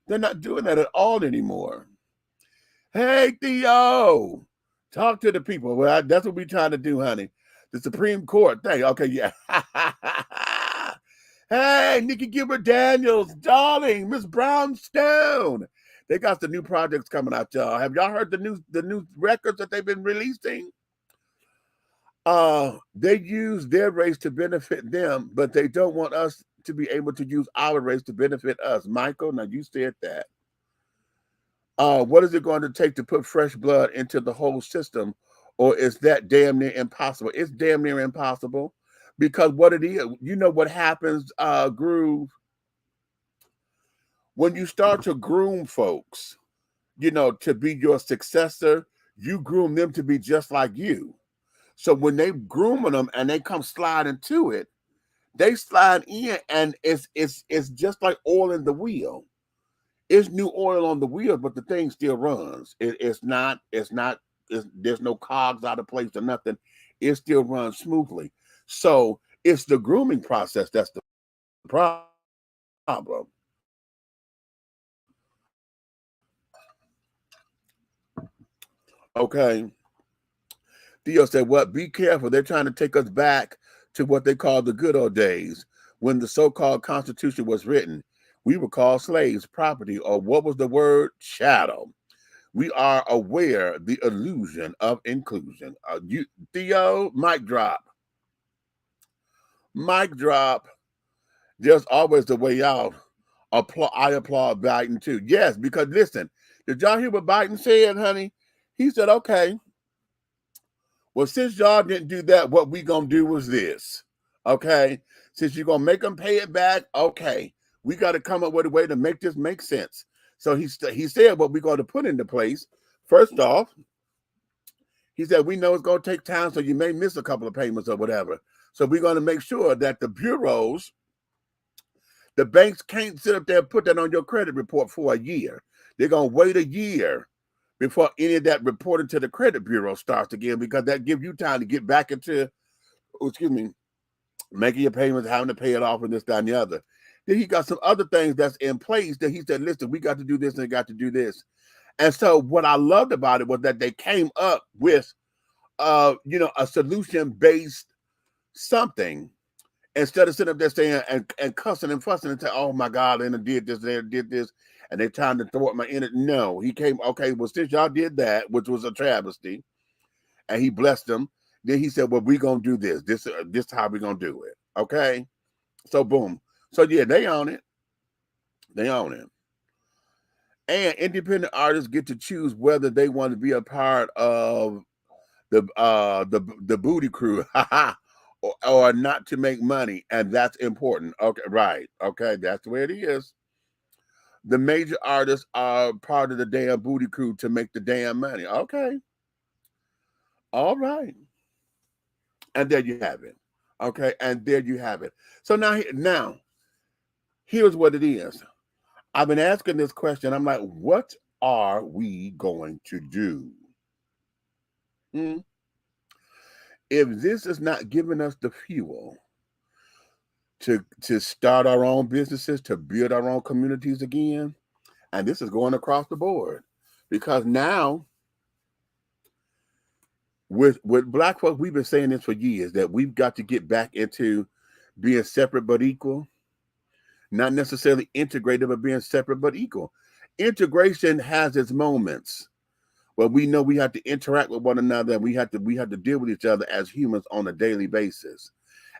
They're not doing that at all anymore. Hey, Theo, talk to the people. Well, that's what we're trying to do, honey. The Supreme Court thing. Okay, yeah. Hey, Nikki Gilbert Daniels, darling, Miss Brownstone. They got the new projects coming out, y'all. Have y'all heard the new records that they've been releasing? They use their race to benefit them, but they don't want us to be able to use our race to benefit us. Michael, now you said that. What is it going to take to put fresh blood into the whole system? Or is that damn near impossible? It's damn near impossible because what it is, what happens, Groove, when you start to groom folks, to be your successor, you groom them to be just like you. So when they grooming them and they come sliding to it, they slide in, and it's just like oil in the wheel. It's new oil on the wheel, but the thing still runs. There's no cogs out of place or nothing. It still runs smoothly. So it's the grooming process that's the problem. Okay. Theo said, "What? Be careful. They're trying to take us back to what they call the good old days when the so-called Constitution was written. We were called slaves, property, or what was the word? Chattel. We are aware the illusion of inclusion." Theo, mic drop. Mic drop. Just always the way out. I applaud Biden too. Yes, because listen, did y'all hear what Biden said, honey? He said, okay, well, since y'all didn't do that, what we gonna do was this. Okay, since you're gonna make them pay it back, okay, we got to come up with a way to make this make sense. So he said what we're going to put into place. First off, he said we know it's going to take time, so you may miss a couple of payments or whatever. So we're going to make sure that the bureaus, the banks can't sit up there and put that on your credit report for a year. They're going to wait a year before any of that reporting to the credit bureau starts again, because that gives you time to get back into, making your payments, having to pay it off, and this, that, and the other. Then he got some other things that's in place that he said, listen, we got to do this and got to do this. And so what I loved about it was that they came up with, a solution-based something, instead of sitting up there saying and cussing and fussing and saying, oh my God, and did this, they did this, and they trying to throw it my in it. No, he came, okay, well, since y'all did that, which was a travesty, and he blessed them, then he said, well, we're going to do this. This is how we're going to do it. Okay? So boom. So yeah, they own it. They own it. And independent artists get to choose whether they want to be a part of the booty crew, or not to make money, and that's important. Okay, right. Okay, that's the way it is. The major artists are part of the damn booty crew to make the damn money. Okay. All right. And there you have it. Okay, and there you have it. So now, here's what it is. I've been asking this question. I'm like, what are we going to do? If this is not giving us the fuel to start our own businesses, to build our own communities again, and this is going across the board, because now with Black folks, we've been saying this for years, that we've got to get back into being separate but equal, not necessarily integrated, but being separate but equal. Integration has its moments, but we know we have to interact with one another, and we have to deal with each other as humans on a daily basis.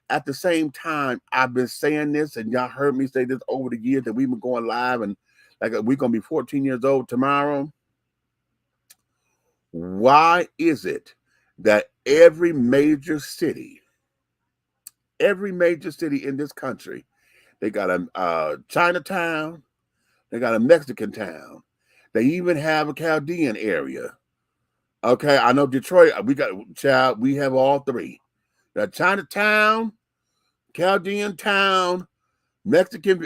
At the same time, I've been saying this, and y'all heard me say this over the years, that we've been going live, and like we're gonna be 14 years old tomorrow. Why is it that every major city in this country, they got a Chinatown, they got a Mexican town, they even have a Chaldean area. Okay, I know Detroit, we have all three. Got Chinatown, Chaldean town, Mexican,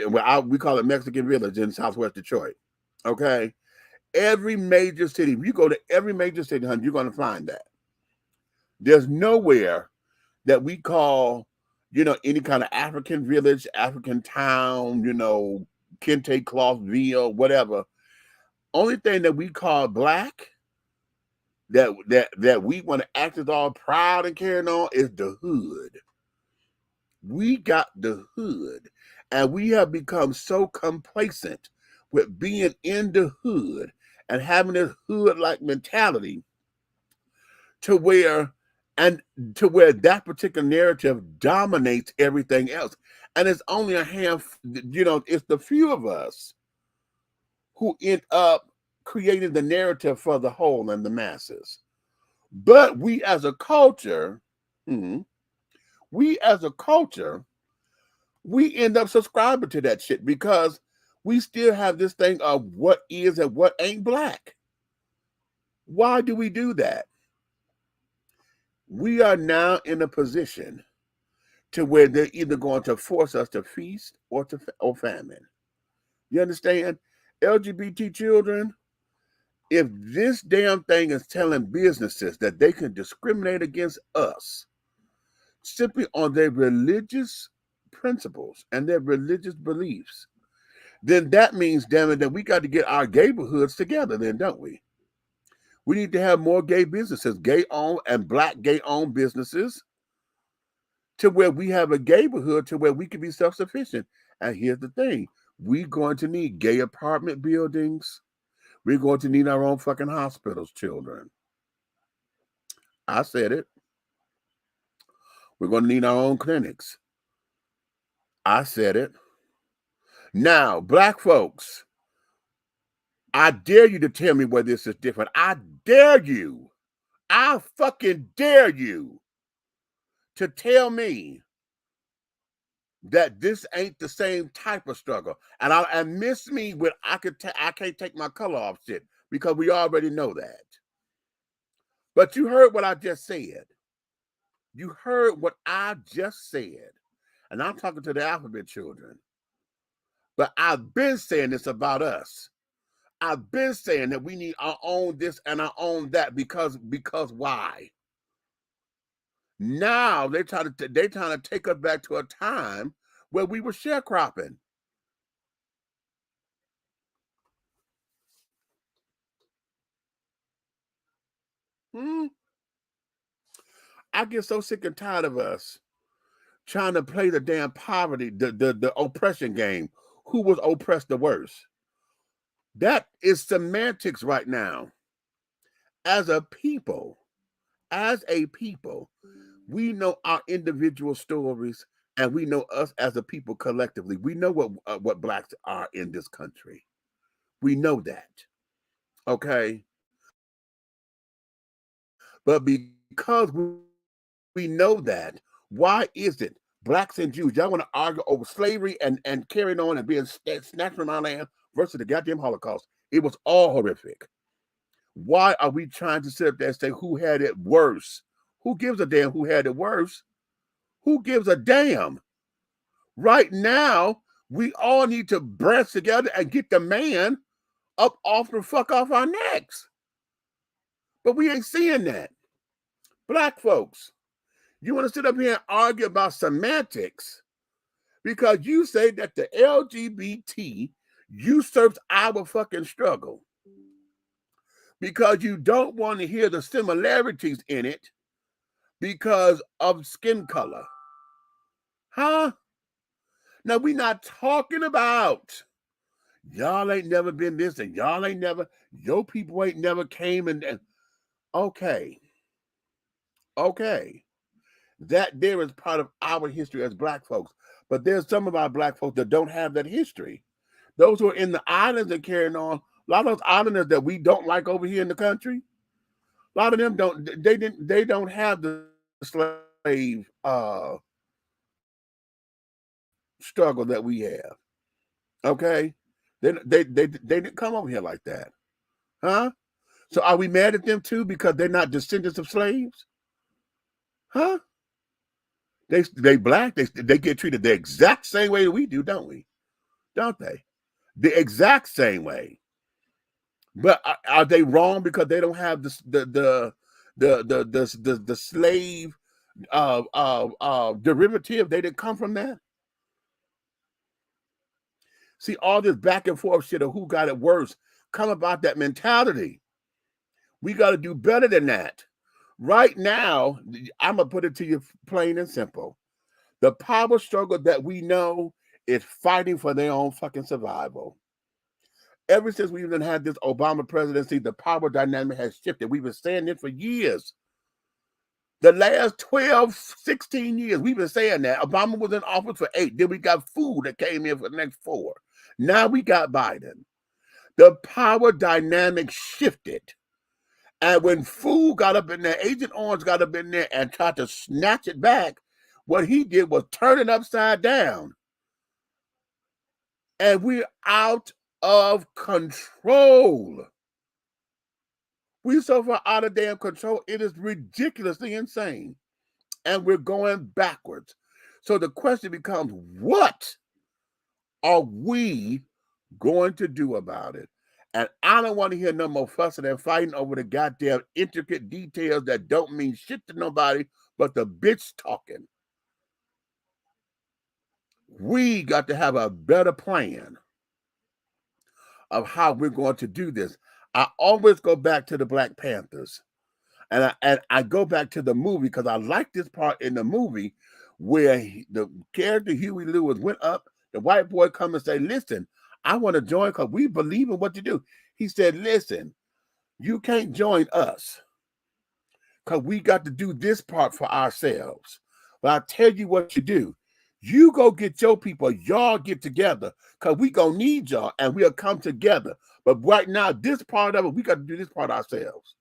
we call it Mexican Village in Southwest Detroit. Okay, every major city, if you go to every major city, honey, you're going to find that. There's nowhere that we call, any kind of African village, African town, Kente Clothville, whatever. Only thing that we call Black, that we want to act as all proud and carrying on, is the hood. We got the hood, and we have become so complacent with being in the hood and having this hood-like mentality to where that particular narrative dominates everything else. And it's only a handful, it's the few of us who end up creating the narrative for the whole and the masses. But we as a culture, we end up subscribing to that shit, because we still have this thing of what is and what ain't Black. Why do we do that? we are now in a position to where they're either going to force us to feast or famine. You understand? LGBT children, if this damn thing is telling businesses that they can discriminate against us simply on their religious principles and their religious beliefs, then that means, damn it, that we got to get our neighborhoods together then, don't we? We need to have more gay businesses, gay-owned and black gay-owned businesses, to where we have a neighborhood to where we can be self-sufficient. And here's the thing. We're going to need gay apartment buildings. We're going to need our own fucking hospitals, children. I said it. We're going to need our own clinics. I said it. Now, black folks, I dare you to tell me where this is different. I dare you. I fucking dare you to tell me that this ain't the same type of struggle. And miss me with I can't take my color off shit, because we already know that. But you heard what I just said. You heard what I just said. And I'm talking to the alphabet children. But I've been saying this about us. I've been saying that we need our own this and our own that, because why? Now they're trying to take us back to a time where we were sharecropping. I get so sick and tired of us trying to play the damn poverty, the oppression game. Who was oppressed the worst? That is semantics right now. As a people, we know our individual stories, and we know us as a people collectively. We know what blacks are in this country. We know that. Okay? But because we know that, why is it blacks and Jews, y'all want to argue over slavery and carrying on and being snatched from our land versus the goddamn Holocaust? It was all horrific. Why are we trying to sit up there and say who had it worse? Who gives a damn who had it worse? Who gives a damn? Right now, we all need to brass together and get the man up off the fuck off our necks. But we ain't seeing that. Black folks, you want to sit up here and argue about semantics because you say that the LGBT usurps our fucking struggle, because you don't want to hear the similarities in it because of skin color. Huh? Now, we're not talking about y'all ain't never been this and y'all ain't never, your people ain't never came and okay. That there is part of our history as black folks. But there's some of our black folks that don't have that history. Those who are in the islands and carrying on, a lot of those islanders that we don't like over here in the country, a lot of them they don't have the slave struggle that we have. Okay? They didn't come over here like that. Huh? So are we mad at them too because they're not descendants of slaves? Huh? They black, they get treated the exact same way we do, don't we? Don't they? The exact same way. But are they wrong because they don't have the slave derivative? They didn't come from that. See, all this back and forth shit of who got it worse come about that mentality. We got to do better than that. Right now, I'm going to put it to you plain and simple. The power struggle that we know is fighting for their own fucking survival. Ever since we even had this Obama presidency, the power dynamic has shifted. We've been saying this for years. The last 12, 16 years, we've been saying that. Obama was in office for 8. Then we got food that came in for the next 4. Now we got Biden. The power dynamic shifted. And when Fool got up in there, Agent Orange got up in there and tried to snatch it back, what he did was turn it upside down. And we're out of control. We so far out of damn control. It is ridiculously insane. And we're going backwards. So the question becomes, what are we going to do about it? And I don't want to hear no more fussing and fighting over the goddamn intricate details that don't mean shit to nobody but the bitch talking. We got to have a better plan of how we're going to do this. I always go back to the Black Panthers. And I go back to the movie because I like this part in the movie where the character Huey Lewis went up, the white boy come and say, listen, I want to join because we believe in what you do. He said, listen, you can't join us because we got to do this part for ourselves. But I tell you what you do. You go get your people. Y'all get together because we going to need y'all and we'll come together. But right now, this part of it, we got to do this part ourselves.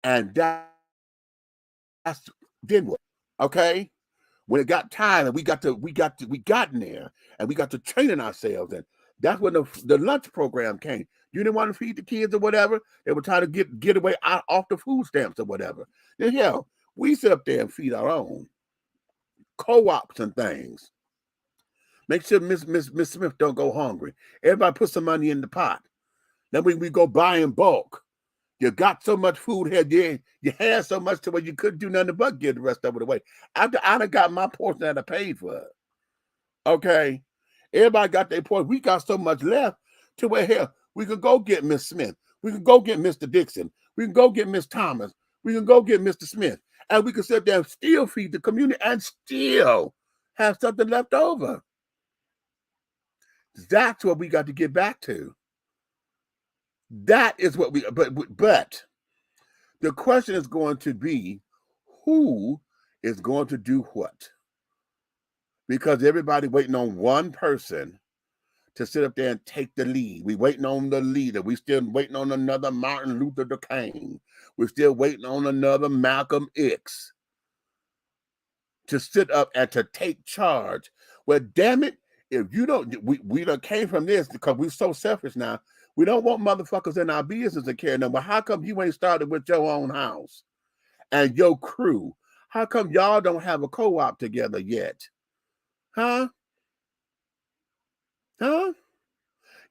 And that's then what? Okay. When it got time and we got in there and we got to training ourselves, and that's when the lunch program came. You didn't want to feed the kids or whatever. They were trying to get away off the food stamps or whatever. Then hell, we sit up there and feed our own co-ops and things. Make sure Miss Smith don't go hungry. Everybody put some money in the pot. Then we go buy in bulk. You got so much food here, you had so much to where you couldn't do nothing but give the rest of it away. After I done got my portion that I paid for it. Okay. Everybody got their portion. We got so much left to where, hell, we could go get Miss Smith. We can go get Mr. Dixon. We can go get Miss Thomas. We can go get Mr. Smith. And we can sit there and still feed the community and still have something left over. That's what we got to get back to. That is what but the question is going to be, who is going to do what? Because everybody waiting on one person to sit up there and take the lead. We waiting on the leader. We still waiting on another Martin Luther King. We're still waiting on another Malcolm X to sit up and to take charge. Well, damn it, if you don't, we done came from this because we're so selfish now. We don't want motherfuckers in our business to carry them. But how come you ain't started with your own house and your crew? How come y'all don't have a co-op together yet? Huh? Huh?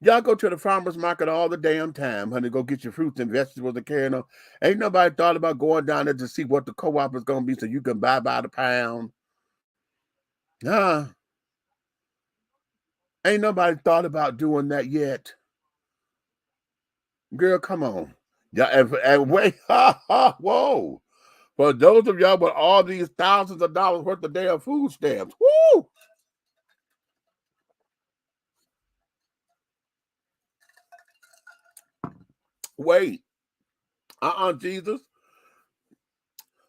Y'all go to the farmer's market all the damn time, honey, go get your fruits and vegetables and carry them. Ain't nobody thought about going down there to see what the co-op is going to be so you can buy by the pound. Huh? Ain't nobody thought about doing that yet. Girl, come on. Yeah, and wait, whoa. For those of y'all with all these thousands of dollars worth of damn food stamps, woo! Wait. Jesus.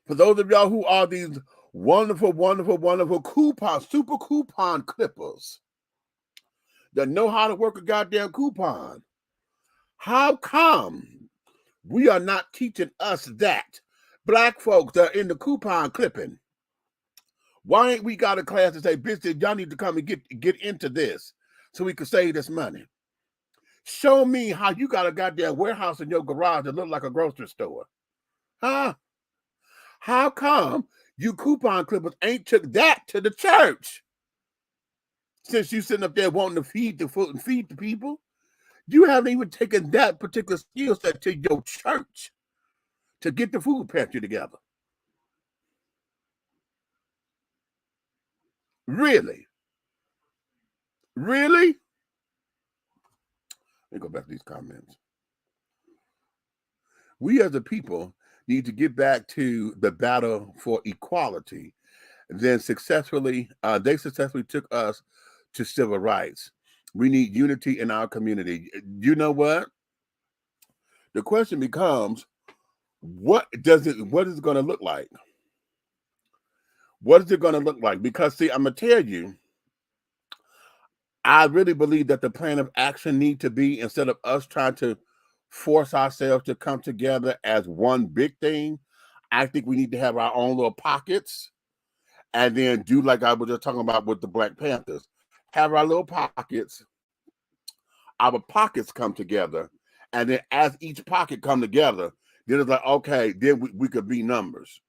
For those of y'all who are these wonderful, wonderful, wonderful super coupon clippers that know how to work a goddamn coupon, how come we are not teaching us that? Black folks that are in the coupon clipping. Why ain't we got a class to say, bitch, y'all need to come and get into this so we can save this money? Show me how you got a goddamn warehouse in your garage that look like a grocery store. Huh? How come you coupon clippers ain't took that to the church? Since you sitting up there wanting to feed the food and feed the people, you haven't even taken that particular skill set to your church to get the food pantry together. Really? Really? Let me go back to these comments. We as a people need to get back to the battle for equality. Then they successfully took us to civil rights. We need unity in our community. You know what? The question becomes, what is it going to look like? What is it going to look like? Because see, I'm going to tell you, I really believe that the plan of action need to be, instead of us trying to force ourselves to come together as one big thing, I think we need to have our own little pockets and then do like I was just talking about with the Black Panthers. Have our little pockets, our pockets come together. And then as each pocket come together, then it's like, okay, then we could be numbers.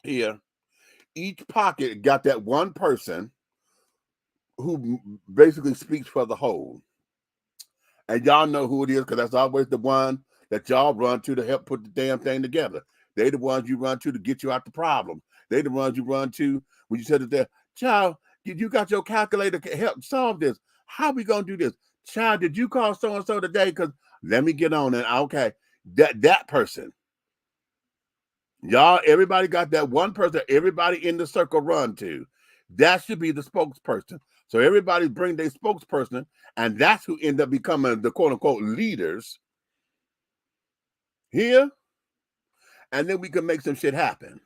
Here, each pocket got that one person who basically speaks for the whole. And y'all know who it is, because that's always the one that y'all run to help put the damn thing together. They the ones you run to get you out the problem. They the ones you run to when you said it there, child, did you got your calculator to help solve this? How we gonna do this? Child, did you call so-and-so today? Because let me get on it. Okay, that person. Y'all, everybody got that one person everybody in the circle run to. That should be the spokesperson. So everybody bring their spokesperson, and that's who end up becoming the quote-unquote leaders here. And then we can make some shit happen.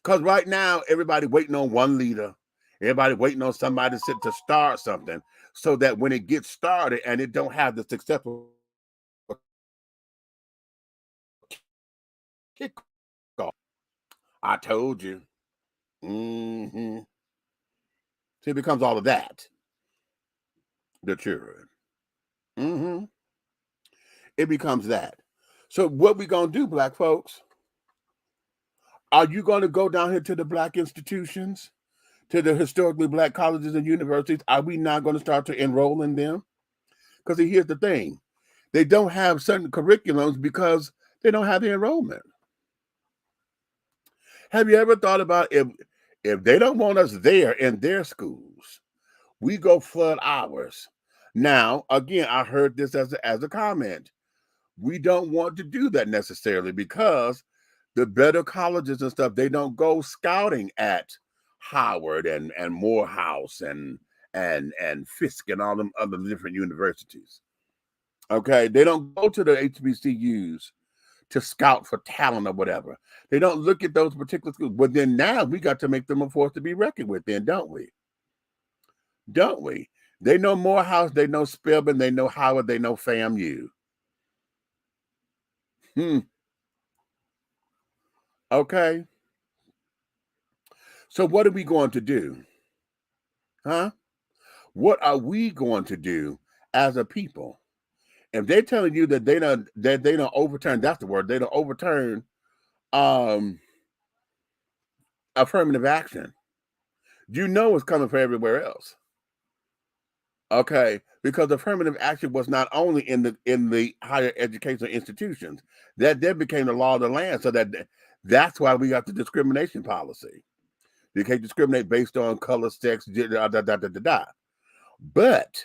Because right now, everybody waiting on one leader. Everybody waiting on somebody to start something, so that when it gets started and it don't have the successful kickoff. I told you. Mm-hmm. So it becomes all of that. The children. Mm-hmm. It becomes that. So what we gonna do, black folks? Are you gonna go down here to the black institutions, to the historically black colleges and universities? Are we not gonna start to enroll in them? Because here's the thing. They don't have certain curriculums because they don't have the enrollment. Have you ever thought about if they don't want us there in their schools, we go flood ours? Now, again, I heard this as a comment. We don't want to do that necessarily, because the better colleges and stuff, they don't go scouting at Howard and Morehouse and Fisk and all them other different universities. Okay, they don't go to the HBCUs to scout for talent or whatever. They don't look at those particular schools. But then now we got to make them a force to be reckoned with, then, don't we? Don't we? They know Morehouse, they know Spelman, they know Howard, they know FAMU. Okay. So what are we going to do? Huh? What are we going to do as a people? If they're telling you that they don't overturn, that's the word, they don't overturn affirmative action, you know it's coming for everywhere else. Okay, because affirmative action was not only in the higher educational institutions, that then became the law of the land. So that's why we got the discrimination policy. You can't discriminate based on color, sex, But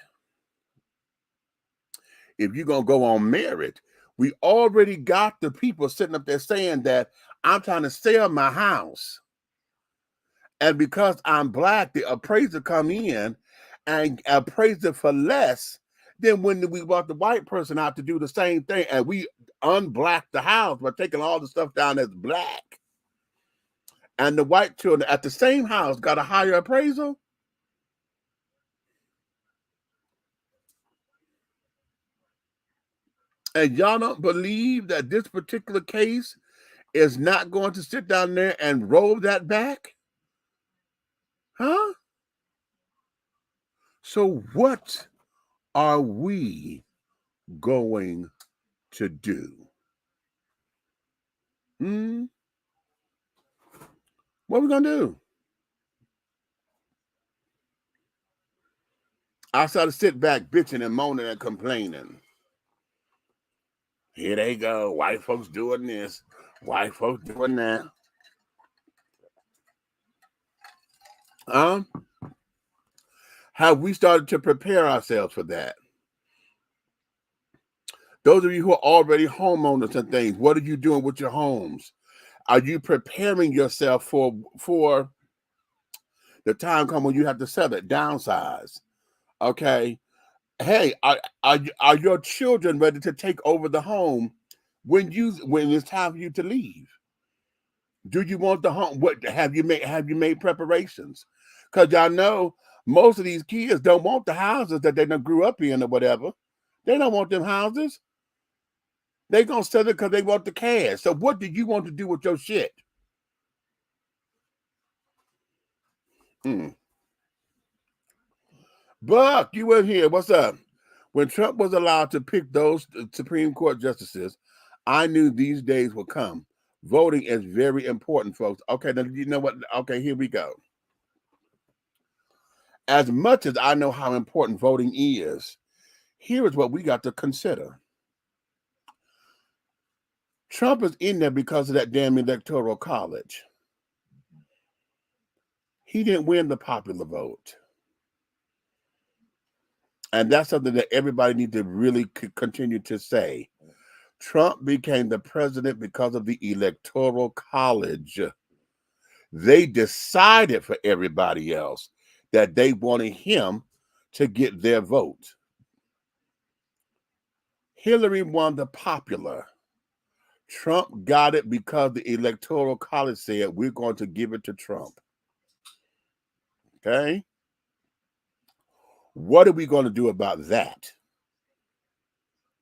if you're gonna go on merit, we already got the people sitting up there saying that I'm trying to sell my house, and because I'm black, the appraiser come in and appraise it for less than when we brought the white person out to do the same thing, and we unblack the house by taking all the stuff down that's black. And the white children at the same house got a higher appraisal. And y'all don't believe that this particular case is not going to sit down there and roll that back? Huh? So what are we going to do? What are we going to do? I started to sit back bitching and moaning and complaining. Here they go. White folks doing this. White folks doing that. Have we started to prepare ourselves for that? Those of you who are already homeowners and things, what are you doing with your homes? Are you preparing yourself for the time come when you have to sell it, downsize? Okay. Hey, are your children ready to take over the home when it's time for you to leave? Do you want the home? What have you made preparations? Because y'all know most of these kids don't want the houses that they done grew up in or whatever. They don't want them houses. They gonna sell it because they want the cash. So what do you want to do with your shit? Buck, you in here? What's up? When Trump was allowed to pick those Supreme Court justices, I knew these days would come. Voting is very important, folks. Okay, now you know what? Okay, here we go. As much as I know how important voting is, here is what we got to consider. Trump is in there because of that damn electoral college. He didn't win the popular vote. And that's something that everybody needs to really continue to say. Trump became the president because of the electoral college. They decided for everybody else that they wanted him to get their vote. Hillary won the popular. Trump got it because the electoral college said, we're going to give it to Trump. Okay? What are we going to do about that?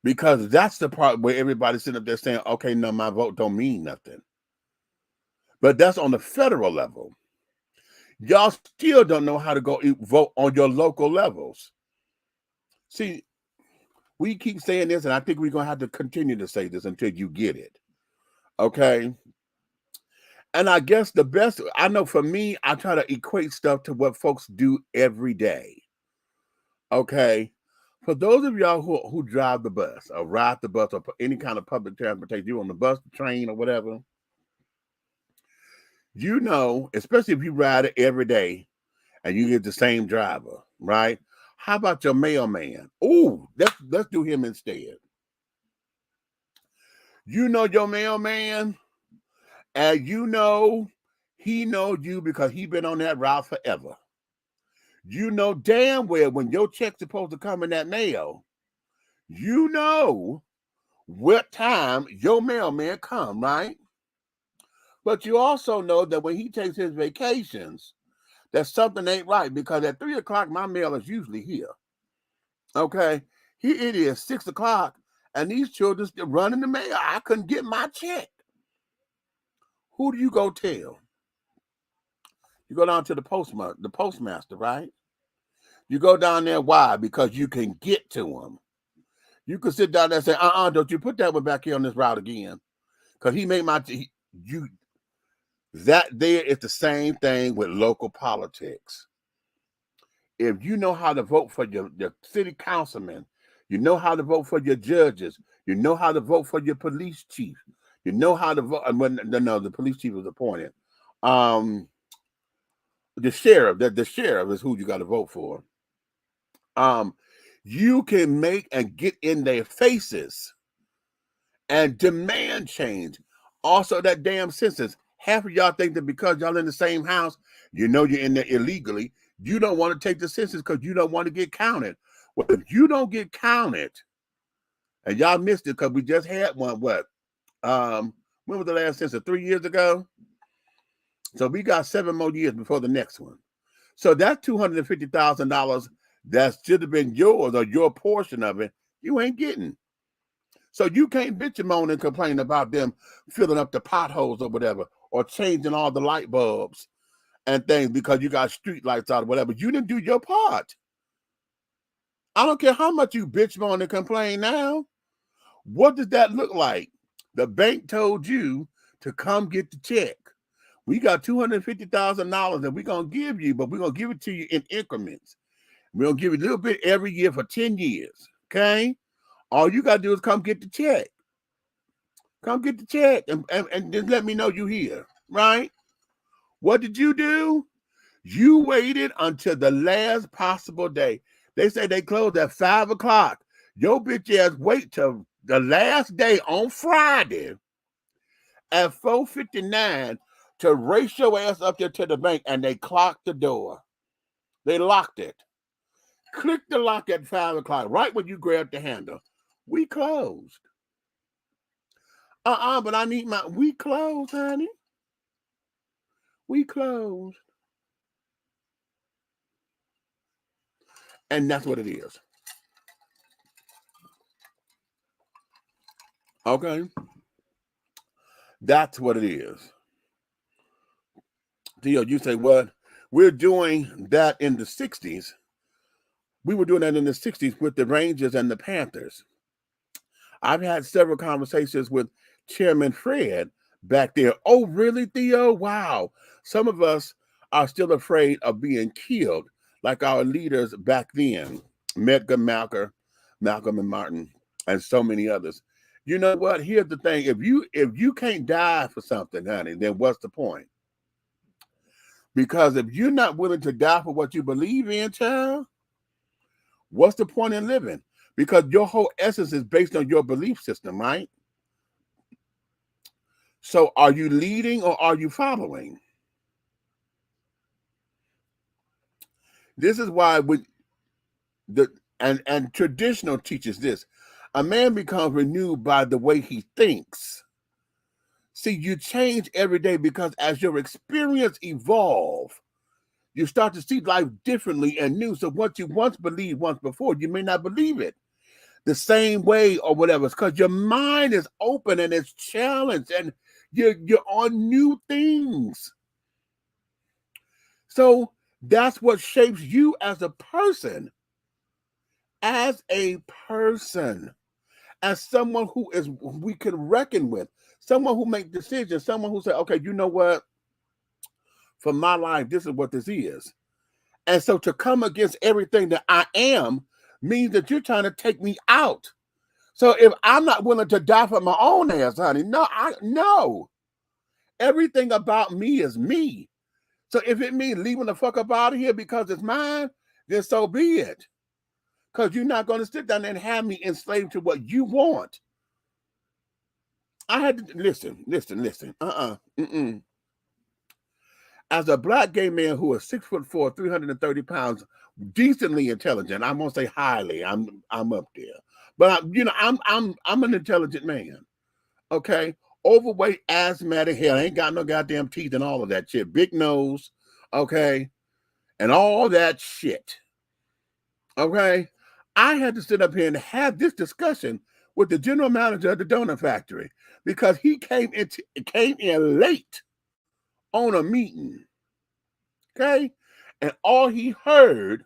Because that's the part where everybody's sitting up there saying, okay, no, my vote don't mean nothing. But that's on the federal level. Y'all still don't know how to go vote on your local levels. See, we keep saying this, and I think we're going to have to continue to say this until you get it. Okay? And I guess the best, I know for me, I try to equate stuff to what folks do every day. Okay? For those of y'all who drive the bus or ride the bus or any kind of public transportation, you on the bus, the train, or whatever, you know, especially if you ride it every day and you get the same driver, right? How about your mailman? Ooh, let's do him instead. You know your mailman, and you know he knows you because he been on that route forever. You know damn well when your check's supposed to come in that mail, you know what time your mailman come, right? But you also know that when he takes his vacations, that something ain't right because at 3 o'clock, my mail is usually here. Okay? Here it is, 6 o'clock, and these children still running the mail. I couldn't get my check. Who do you go tell? You go down to the postmaster, right? You go down there, why? Because you can get to him. You can sit down there and say, don't you put that one back here on this route again. Because he made that there is the same thing with local politics. If you know how to vote for your city councilman, you know how to vote for your judges, you know how to vote for your police chief, you know how to vote. No, the police chief was appointed. The sheriff is who you got to vote for. You can make and get in their faces and demand change. Also, that damn census. Half of y'all think that because y'all in the same house, you know you're in there illegally. You don't want to take the census because you don't want to get counted. Well, if you don't get counted, and y'all missed it because we just had one, when was the last census? 3 years ago? So we got 7 more years before the next one. So that's $250,000 that should have been yours or your portion of it, you ain't getting. So you can't bitch and moan and complain about them filling up the potholes or whatever, or changing all the light bulbs and things because you got street lights out or whatever. You didn't do your part. I don't care how much you bitch moan and complain now. What does that look like? The bank told you to come get the check. We got $250,000 that we're going to give you, but we're going to give it to you in increments. We're going to give you a little bit every year for 10 years, okay? All you got to do is come get the check. Come get the check and just let me know you're here, right? What did you do? You waited until the last possible day. They say they close at 5 o'clock. Your bitch ass wait till the last day on Friday at 4:59 to race your ass up there to the bank, and they clocked the door. They locked it. Click the lock at 5 o'clock, right when you grab the handle. We closed. But I need we closed, honey. We closed. And that's what it is. Okay? That's what it is. Theo, you say, what? We're doing that in the 60s. We were doing that in the 60s with the Rangers and the Panthers. I've had several conversations with Chairman Fred back there. Oh, really, Theo? Wow. Some of us are still afraid of being killed, like our leaders back then, Medgar, Malcolm and Martin, and so many others. You know what? Here's the thing. If you can't die for something, honey, then what's the point? Because if you're not willing to die for what you believe in, child, what's the point in living? Because your whole essence is based on your belief system, right? So are you leading or are you following? This is why and traditional teaches this. A man becomes renewed by the way he thinks. See, you change every day because as your experience evolve, you start to see life differently and new. So what you once believed once before, you may not believe it the same way or whatever. It's because your mind is open and it's challenged and you're on new things. So that's what shapes you as a person. As someone who we can reckon with, someone who makes decisions, someone who says, okay, you know what? For my life, this is what this is. And so to come against everything that I am means that you're trying to take me out. So if I'm not willing to die for my own ass, honey, no. Everything about me is me. So if it means leaving the fuck up out of here because it's mine, then so be it. Because you're not going to sit down and have me enslaved to what you want. I had to listen. As a black gay man who is 6'4", 330 pounds, decently intelligent, I won't say highly. I'm up there, but I'm an intelligent man. Okay, overweight, asthmatic, hell, ain't got no goddamn teeth and all of that shit. Big nose, okay, and all that shit. Okay, I had to sit up here and have this discussion with the general manager of the donut factory because he came in late on a meeting. Okay, and all he heard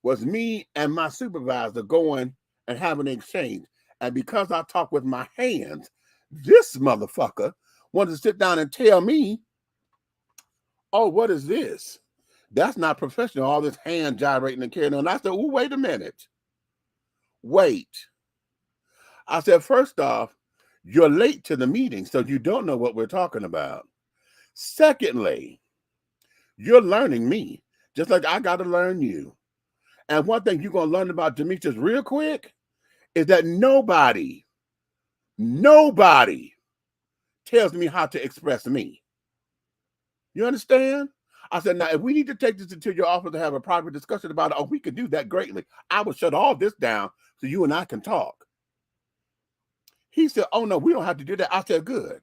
was me and my supervisor going and having an exchange. And because I talk with my hands, this motherfucker wanted to sit down and tell me, oh, what is this? That's not professional, all this hand gyrating and carrying on. And I said, oh, wait a minute. Wait. I said, first off, you're late to the meeting, so you don't know what we're talking about. Secondly, you're learning me, just like I got to learn you. And one thing you're going to learn about Demetrius real quick is that nobody tells me how to express me. You understand? I said, now, if we need to take this into your office to have a private discussion about it, oh, we could do that greatly. I will shut all this down so you and I can talk. He said, oh, no, we don't have to do that. I said, good.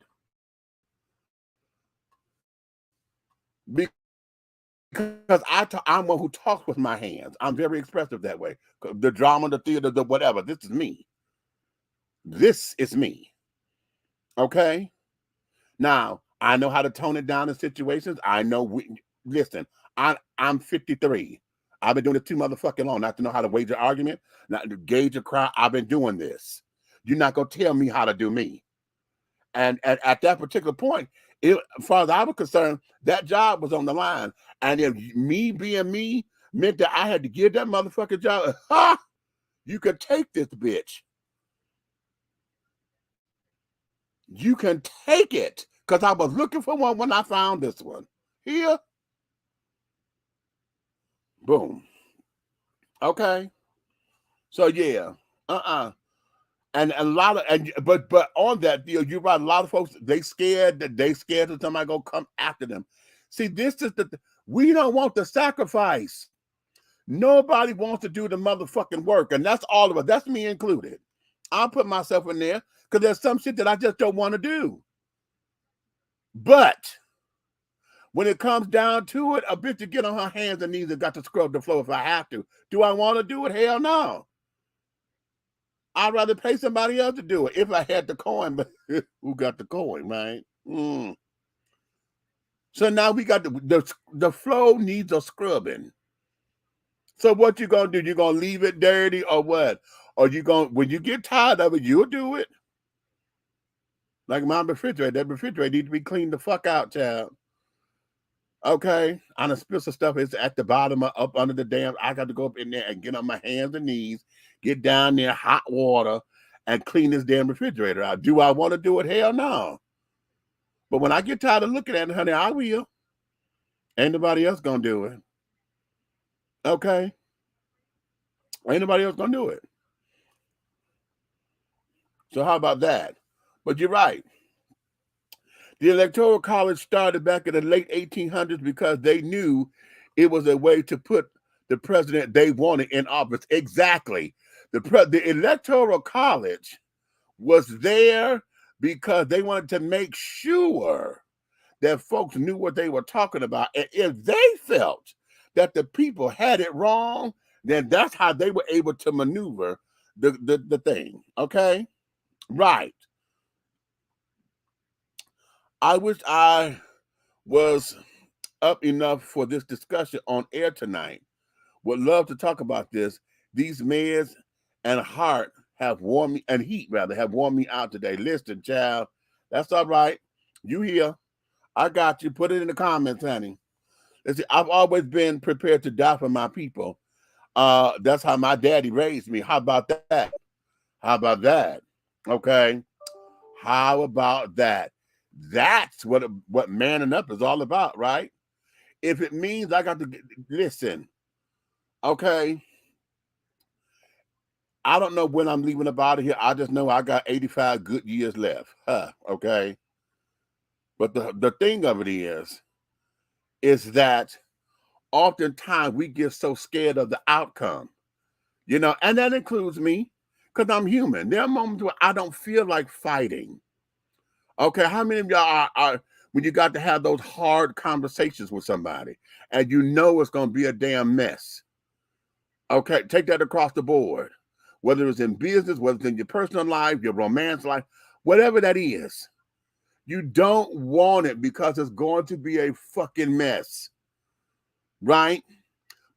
Because I'm one who talks with my hands. I'm very expressive that way. The drama, the theater, the whatever. This is me. This is me. Okay? Now, I know how to tone it down in situations. I know, listen, I'm 53. I've been doing it too motherfucking long not to know how to wage an argument, not to gauge a crowd. I've been doing this. You're not going to tell me how to do me. And at that particular point, as far as I was concerned, that job was on the line. And if me being me meant that I had to give that motherfucking job, you could take this bitch. You can take it. Because I was looking for one when I found this one. Here. Boom. Okay. So yeah. And a lot of but on that, you're right. A lot of folks, they scared that somebody gonna come after them. See, this is we don't want the sacrifice. Nobody wants to do the motherfucking work, and that's all of us. That's me included. I'll put myself in there because there's some shit that I just don't want to do. But when it comes down to it, a bitch to get on her hands and knees and got to scrub the floor if I have to. Do I want to do it? Hell no. I'd rather pay somebody else to do it if I had the coin, but who got the coin, right? So now we got the floor needs a scrubbing. So what you gonna do? You gonna leave it dirty or what? Or you gonna, when you get tired of it, you'll do it. Like my refrigerator, that refrigerator need to be cleaned the fuck out, child. Okay, I done spilled some stuff. It's at the bottom, up under the damn. I got to go up in there and get on my hands and knees, get down there, hot water, and clean this damn refrigerator out. Do I want to do it? Hell no. But when I get tired of looking at it, honey, I will. Ain't nobody else gonna do it. Okay, ain't nobody else gonna do it. So how about that? But you're right. The Electoral College started back in the late 1800s because they knew it was a way to put the president they wanted in office. Exactly. The Electoral College was there because they wanted to make sure that folks knew what they were talking about. And if they felt that the people had it wrong, then that's how they were able to maneuver the thing. Okay? Right. I wish I was up enough for this discussion on air tonight. Would love to talk about this. These meds and heart have worn me, and heat rather, have worn me out today. Listen, child, that's all right. You here. I got you. Put it in the comments, honey. Listen, I've always been prepared to die for my people. That's how my daddy raised me. How about that? How about that? Okay. How about that? That's what manning up is all about, right? If it means I got to listen, okay. I don't know when I'm leaving up out of here. I just know I got 85 good years left. Okay. But the thing of it is that oftentimes we get so scared of the outcome, and that includes me because I'm human. There are moments where I don't feel like fighting. Okay, how many of y'all are when you got to have those hard conversations with somebody and you know it's going to be a damn mess? Okay, take that across the board. Whether it's in business, whether it's in your personal life, your romance life, whatever that is. You don't want it because it's going to be a fucking mess. Right?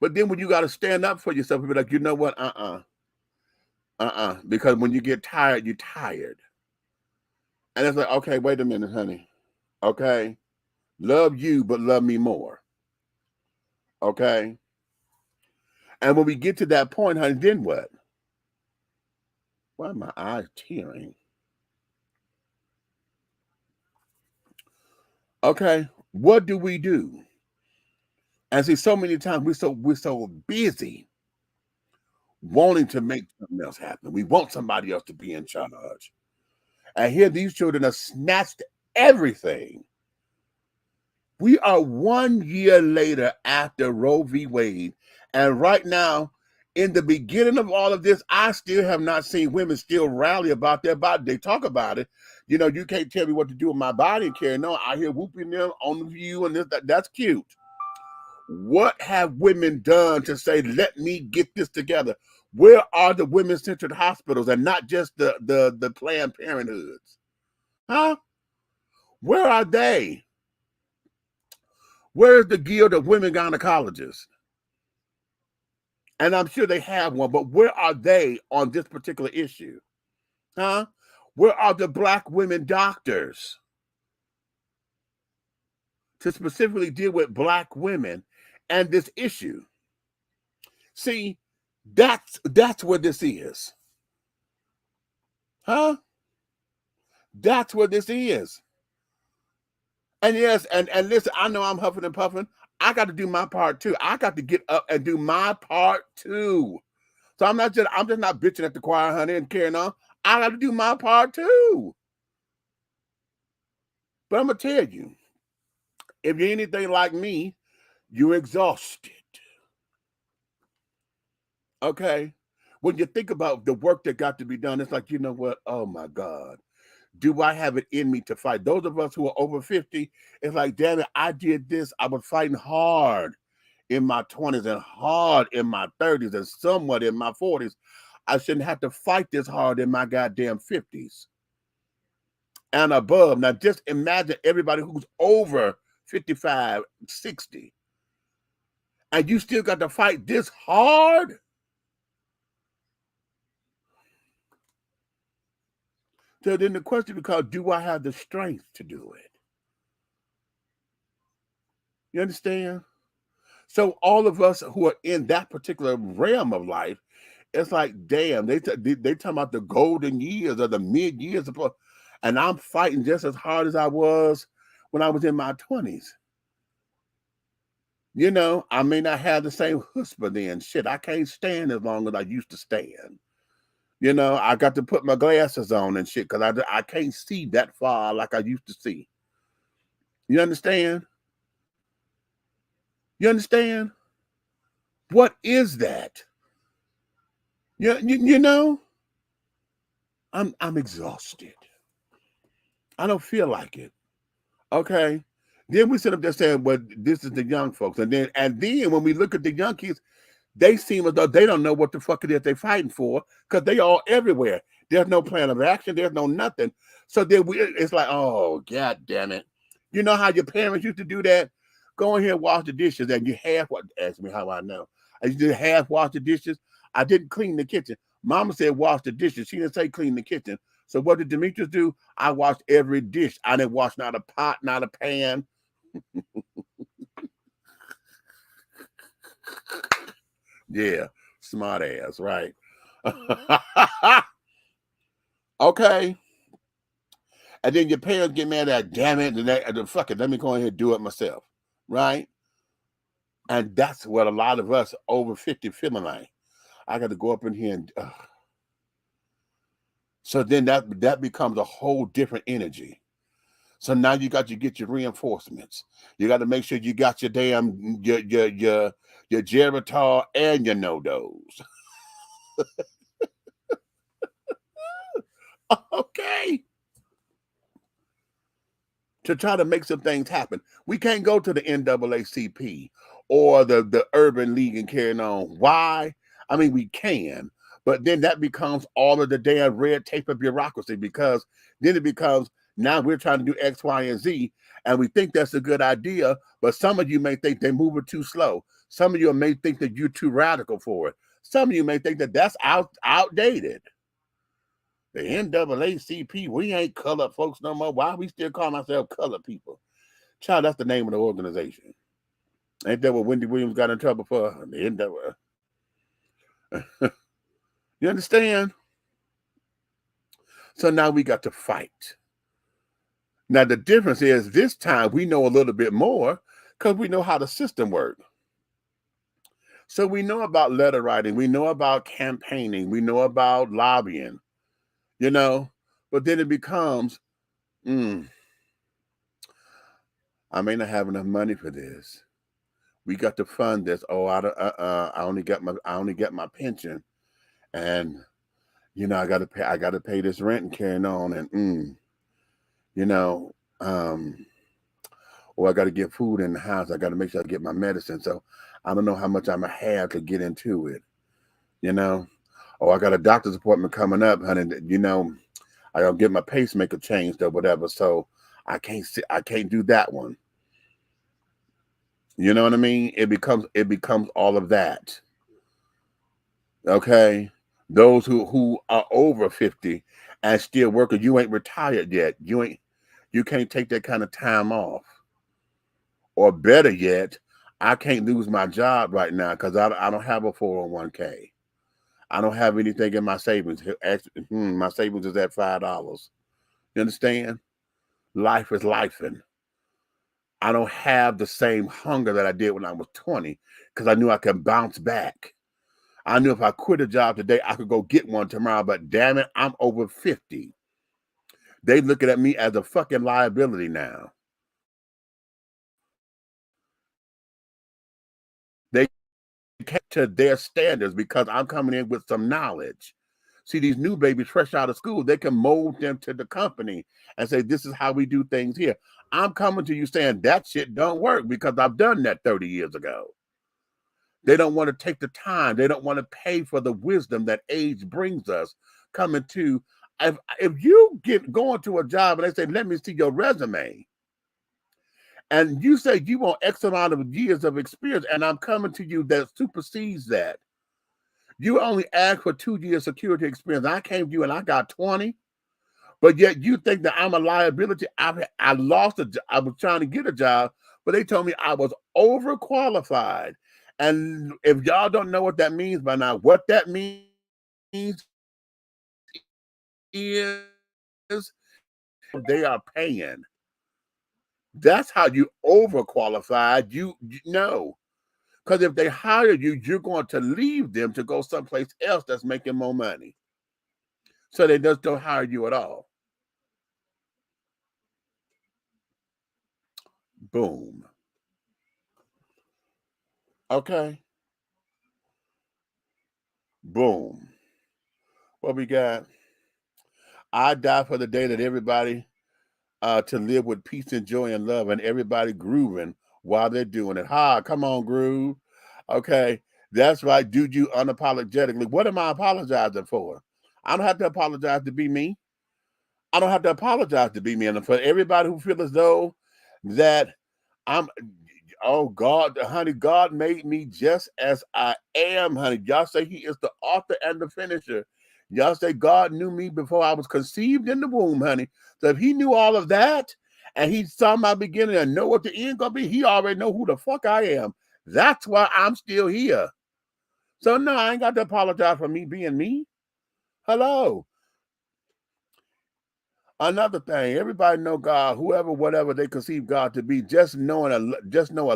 But then when you got to stand up for yourself and be like, you know what? Because when you get tired, you're tired. And it's like, okay, wait a minute, honey. Okay? Love you, but love me more. Okay? And when we get to that point, honey, then what? Why are my eyes tearing? Okay, what do we do? And see, so many times we're so busy wanting to make something else happen. We want somebody else to be in charge. And here these children have snatched everything. We are 1 year later after Roe v. Wade. And right now, in the beginning of all of this, I still have not seen women still rally about their body. They talk about it. You can't tell me what to do with my body and carry on. I hear whooping them on the View and this, that's cute. What have women done to say, let me get this together? Where are the women-centered hospitals and not just the Planned Parenthoods? Huh? Where are they? Where is the Guild of Women Gynecologists? And I'm sure they have one, but where are they on this particular issue? Huh? Where are the Black women doctors to specifically deal with Black women and this issue? See, that's what this is. Huh? That's what this is. And yes, and listen, I know I'm huffing and puffing. I got to do my part too. I got to get up and do my part too. So I'm just not bitching at the choir, honey, and carrying on. I got to do my part too. But I'm gonna tell you, if you're anything like me, you're exhausted. Okay? When you think about the work that got to be done, it's like, you know what? Oh my God. Do I have it in me to fight? Those of us who are over 50, it's like, damn it, I did this. I was fighting hard in my 20s and hard in my 30s and somewhat in my 40s. I shouldn't have to fight this hard in my goddamn 50s and above. Now, just imagine everybody who's over 55, 60. and you still got to fight this hard? So then the question becomes, do I have the strength to do it? You understand? So all of us who are in that particular realm of life, it's like, damn, they talking about the golden years or the mid years, and I'm fighting just as hard as I was when I was in my 20s. You know, I may not have the same chutzpah then. Shit, I can't stand as long as I used to stand. You know, I got to put my glasses on and shit because I can't see that far like I used to see. You understand? You understand? What is that? You know? I'm exhausted. I don't feel like it. Okay. Then we sit up there saying, well, this is the young folks. And then when we look at the young kids, they seem as though they don't know what the fuck it is they're fighting for because they all everywhere. There's no plan of action. There's no nothing. So then it's like, oh, God damn it. You know how your parents used to do that? Go in here and wash the dishes, and you ask me how I know. I used to half wash the dishes. I didn't clean the kitchen. Mama said wash the dishes. She didn't say clean the kitchen. So what did Demetrius do? I washed every dish. I didn't wash not a pot, not a pan. Yeah, smart ass, right? Okay. And then your parents get mad at, damn it, and fuck it, let me go ahead and do it myself, right? And that's what a lot of us over 50 feeling like. I got to go up in here and so then that becomes a whole different energy. So now you got to get your reinforcements. You got to make sure you got your damn your Geritol and your no-dos. Okay. To try to make some things happen. We can't go to the NAACP or the Urban League and carry on. Why? I mean, we can, but then that becomes all of the damn red tape of bureaucracy, because then it becomes, now we're trying to do X, Y, and Z, and we think that's a good idea, but some of you may think they're moving too slow. Some of you may think that you're too radical for it. Some of you may think that that's outdated. The NAACP, we ain't colored folks no more. Why we still calling ourselves colored people? Child, that's the name of the organization. Ain't that what Wendy Williams got in trouble for? The NAACP. You understand? So now we got to fight. Now the difference is this time we know a little bit more because we know how the system works. So we know about letter writing. We know about campaigning. We know about lobbying. You know, but then it becomes, I may not have enough money for this. We got to fund this. Oh, I only get my pension, and you know I got to pay this rent and carrying on, and you know, or I got to get food in the house. I got to make sure I get my medicine. So I don't know how much I'm gonna have to get into it. You know. Oh, I got a doctor's appointment coming up, honey. You know, I gotta get my pacemaker changed or whatever. So I can't do that one. You know what I mean? It becomes all of that. Okay. Those who are over 50 and still working, you ain't retired yet. You can't take that kind of time off. Or better yet, I can't lose my job right now because I don't have a 401k. I don't have anything in my savings. My savings is at $5. You understand? Life is lifing. I don't have the same hunger that I did when I was 20 because I knew I could bounce back. I knew if I quit a job today, I could go get one tomorrow, but damn it, I'm over 50. They looking at me as a fucking liability now. They kept to their standards because I'm coming in with some knowledge. See, these new babies fresh out of school, they can mold them to the company and say, this is how we do things here. I'm coming to you saying that shit don't work because I've done that 30 years ago. They don't want to take the time. They don't want to pay for the wisdom that age brings us. Coming to, if you going to a job and they say, let me see your resume, And you say you want X amount of years of experience, and I'm coming to you that supersedes that. You only asked for 2 years security experience. I came to you and I got 20, but yet you think that I'm a liability. I lost a job. I was trying to get a job, but they told me I was overqualified. And if y'all don't know what that means by now, what that means is they are paying. That's how you overqualified. You know. Because if they hire you, you're going to leave them to go someplace else that's making more money. So they just don't hire you at all. Boom. Okay. Boom. What we got? I die for the day that everybody to live with peace and joy and love, and everybody grooving while they're doing it. Ha, come on, groove. Okay. That's right. Do you unapologetically. What am I apologizing for? I don't have to apologize to be me. I don't have to apologize to be me. And for everybody who feels as though that I'm, oh God, honey, God made me just as I am, honey. Y'all say He is the author and the finisher. Y'all say God knew me before I was conceived in the womb, honey. So if He knew all of that and He saw my beginning and know what the end gonna be, He already know who the fuck I am. That's why I'm still here. So no, I ain't got to apologize for me being me. Hello. Another thing, everybody know God, whoever, whatever they conceive God to be. Just know a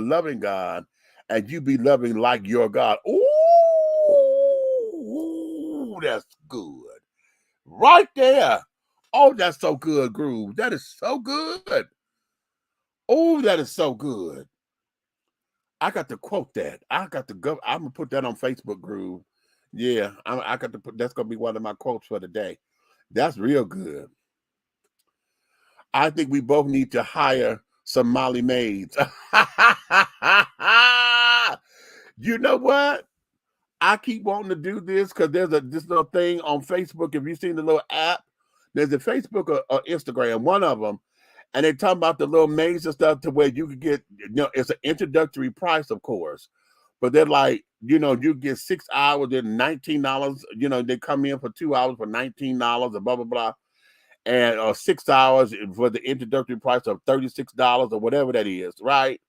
loving God, and you be loving like your God. Ooh, that's good, right there. Oh, that's so good, Groove. That is so good. Oh, that is so good. I got to quote that. I got to go. I'm gonna put that on Facebook, Groove. Yeah, I got to put. That's gonna be one of my quotes for the day. That's real good. I think we both need to hire some Molly maids. You know what? I keep wanting to do this because there's this little thing on Facebook. If you've seen the little app, there's a Facebook or Instagram, one of them, and they talk about the little maids and stuff to where you could get, it's an introductory price, of course, but they're like, you get 6 hours, they're $19. They come in for 2 hours for $19 and blah blah blah. And 6 hours for the introductory price of $36 or whatever that is, right?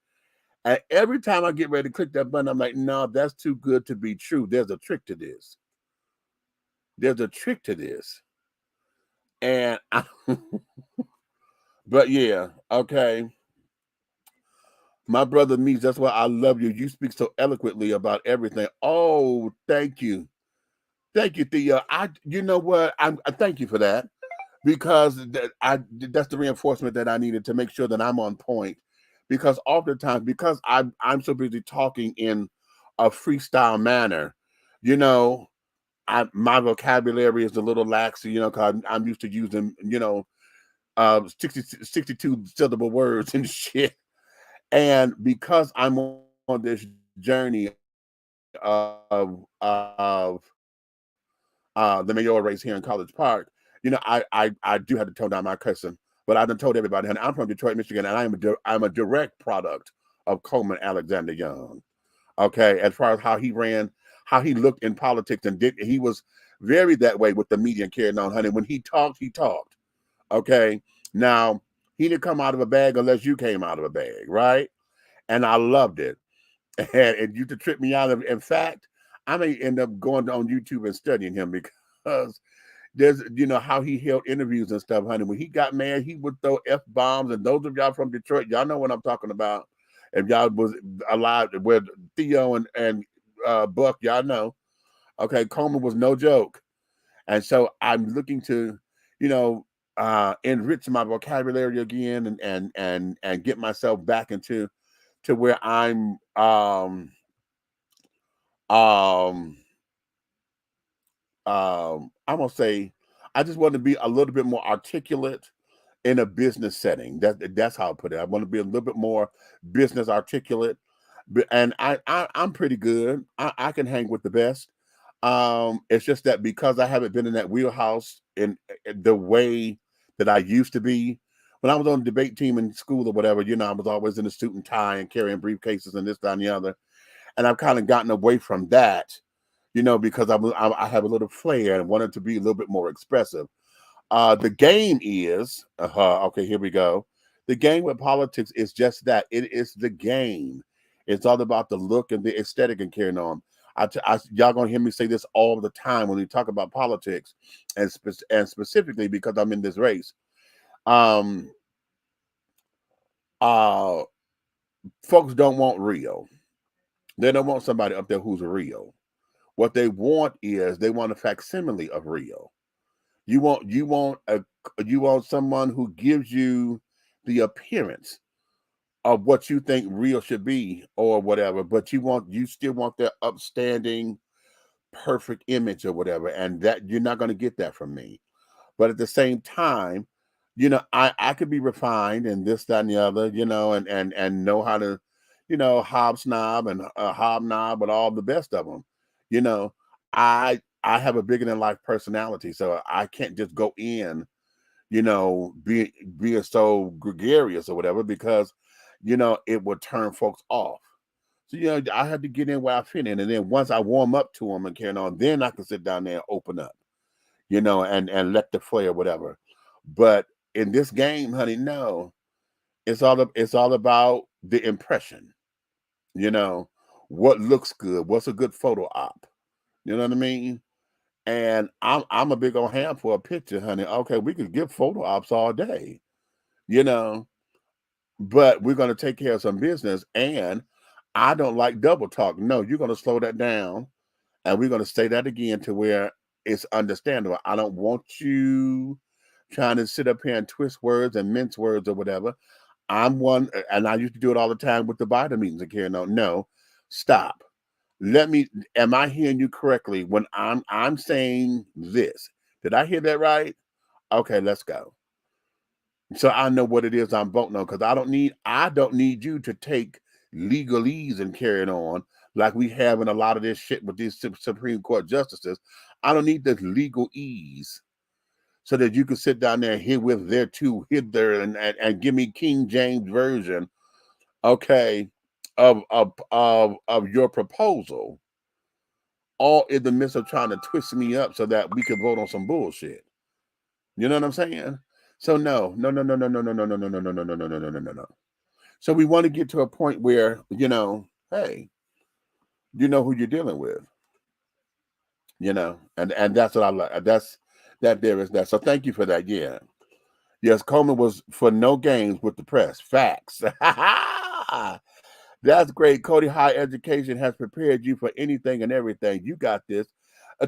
And every time I get ready to click that button, I'm like, no, that's too good to be true. There's a trick to this. There's a trick to this. And but yeah, okay. My brother Meeks, that's why I love you. You speak so eloquently about everything. Oh, thank you. Thank you, Theo. You know what? I thank you for that. Because that's the reinforcement that I needed to make sure that I'm on point. Because oftentimes, because I'm so busy talking in a freestyle manner, my vocabulary is a little lax, because I'm used to using, 62 syllable words and shit. And because I'm on this journey of the mayoral race here in College Park, I do have to tone down my cussing. But I've done told everybody, honey, I'm from Detroit, Michigan, and I'm a direct product of Coleman Alexander Young. Okay, as far as how he looked in politics, and he was very that way with the media and carrying on, honey. When he talked, he talked. Okay, now he didn't come out of a bag unless you came out of a bag, right? And I loved it. And you to trip me out of. In fact, I may end up going on YouTube and studying him because there's, how he held interviews and stuff, honey. When he got mad, he would throw F-bombs. And those of y'all from Detroit, y'all know what I'm talking about. If y'all was alive with Theo and Buck, y'all know. Okay, Coleman was no joke. And so I'm looking to, enrich my vocabulary again and get myself back into where I'm I'm gonna say I just want to be a little bit more articulate in a business setting. That's how I put it. I want to be a little bit more business articulate, and I'm pretty good. I can hang with the best. It's just that because I haven't been in that wheelhouse in the way that I used to be, when I was on the debate team in school or whatever, I was always in a suit and tie and carrying briefcases and this, that, and the other. And I've kind of gotten away from that, because I have a little flair and wanted to be a little bit more expressive. The game is, okay, here we go. The game with politics is just that. It is the game. It's all about the look and the aesthetic and carrying on. Y'all gonna hear me say this all the time when we talk about politics, and specifically because I'm in this race. Folks don't want real. They don't want somebody up there who's real. What they want is they want a facsimile of real. You want someone who gives you the appearance of what you think real should be or whatever, but you still want their upstanding, perfect image or whatever, and that you're not going to get that from me. But at the same time, I could be refined and this, that, and the other, and know how to, hobsnob and hobnob with all the best of them. I have a bigger than life personality, so I can't just go in, being so gregarious or whatever, because, it would turn folks off. So, I had to get in where I fit in. And then once I warm up to them and carry on, then I can sit down there and open up, and let the flare, whatever. But in this game, honey, no, it's all about the impression, what looks good, what's a good photo op. You know what I mean? And I'm a big old hand for a picture, honey. Okay, we could give photo ops all day, but we're going to take care of some business. And I don't like double talk. No, you're going to slow that down, and we're going to say that again to where it's understandable. I don't want you trying to sit up here and twist words and mince words or whatever. I'm one, and I used to do it all the time with the Biden meetings and carrying on. No, stop. Am I hearing you correctly when I'm saying this? Did I hear that right? Okay, let's go. So I know what it is I'm voting on, because I don't need you to take legalese and carry it on like we have in a lot of this shit with these Supreme Court justices. I don't need this legal ease so that you can sit down there herewith, thereto, hither, and give me King James version, okay, of your proposal, all in the midst of trying to twist me up so that we can vote on some bullshit. You know what I'm saying? So no. So we want to get to a point where, hey, you know who you're dealing with. And that's what I like. There is that. So thank you for that. Yeah. Yes, Coleman was for no games with the press. Facts. That's great. Cody, high education has prepared you for anything and everything. You got this.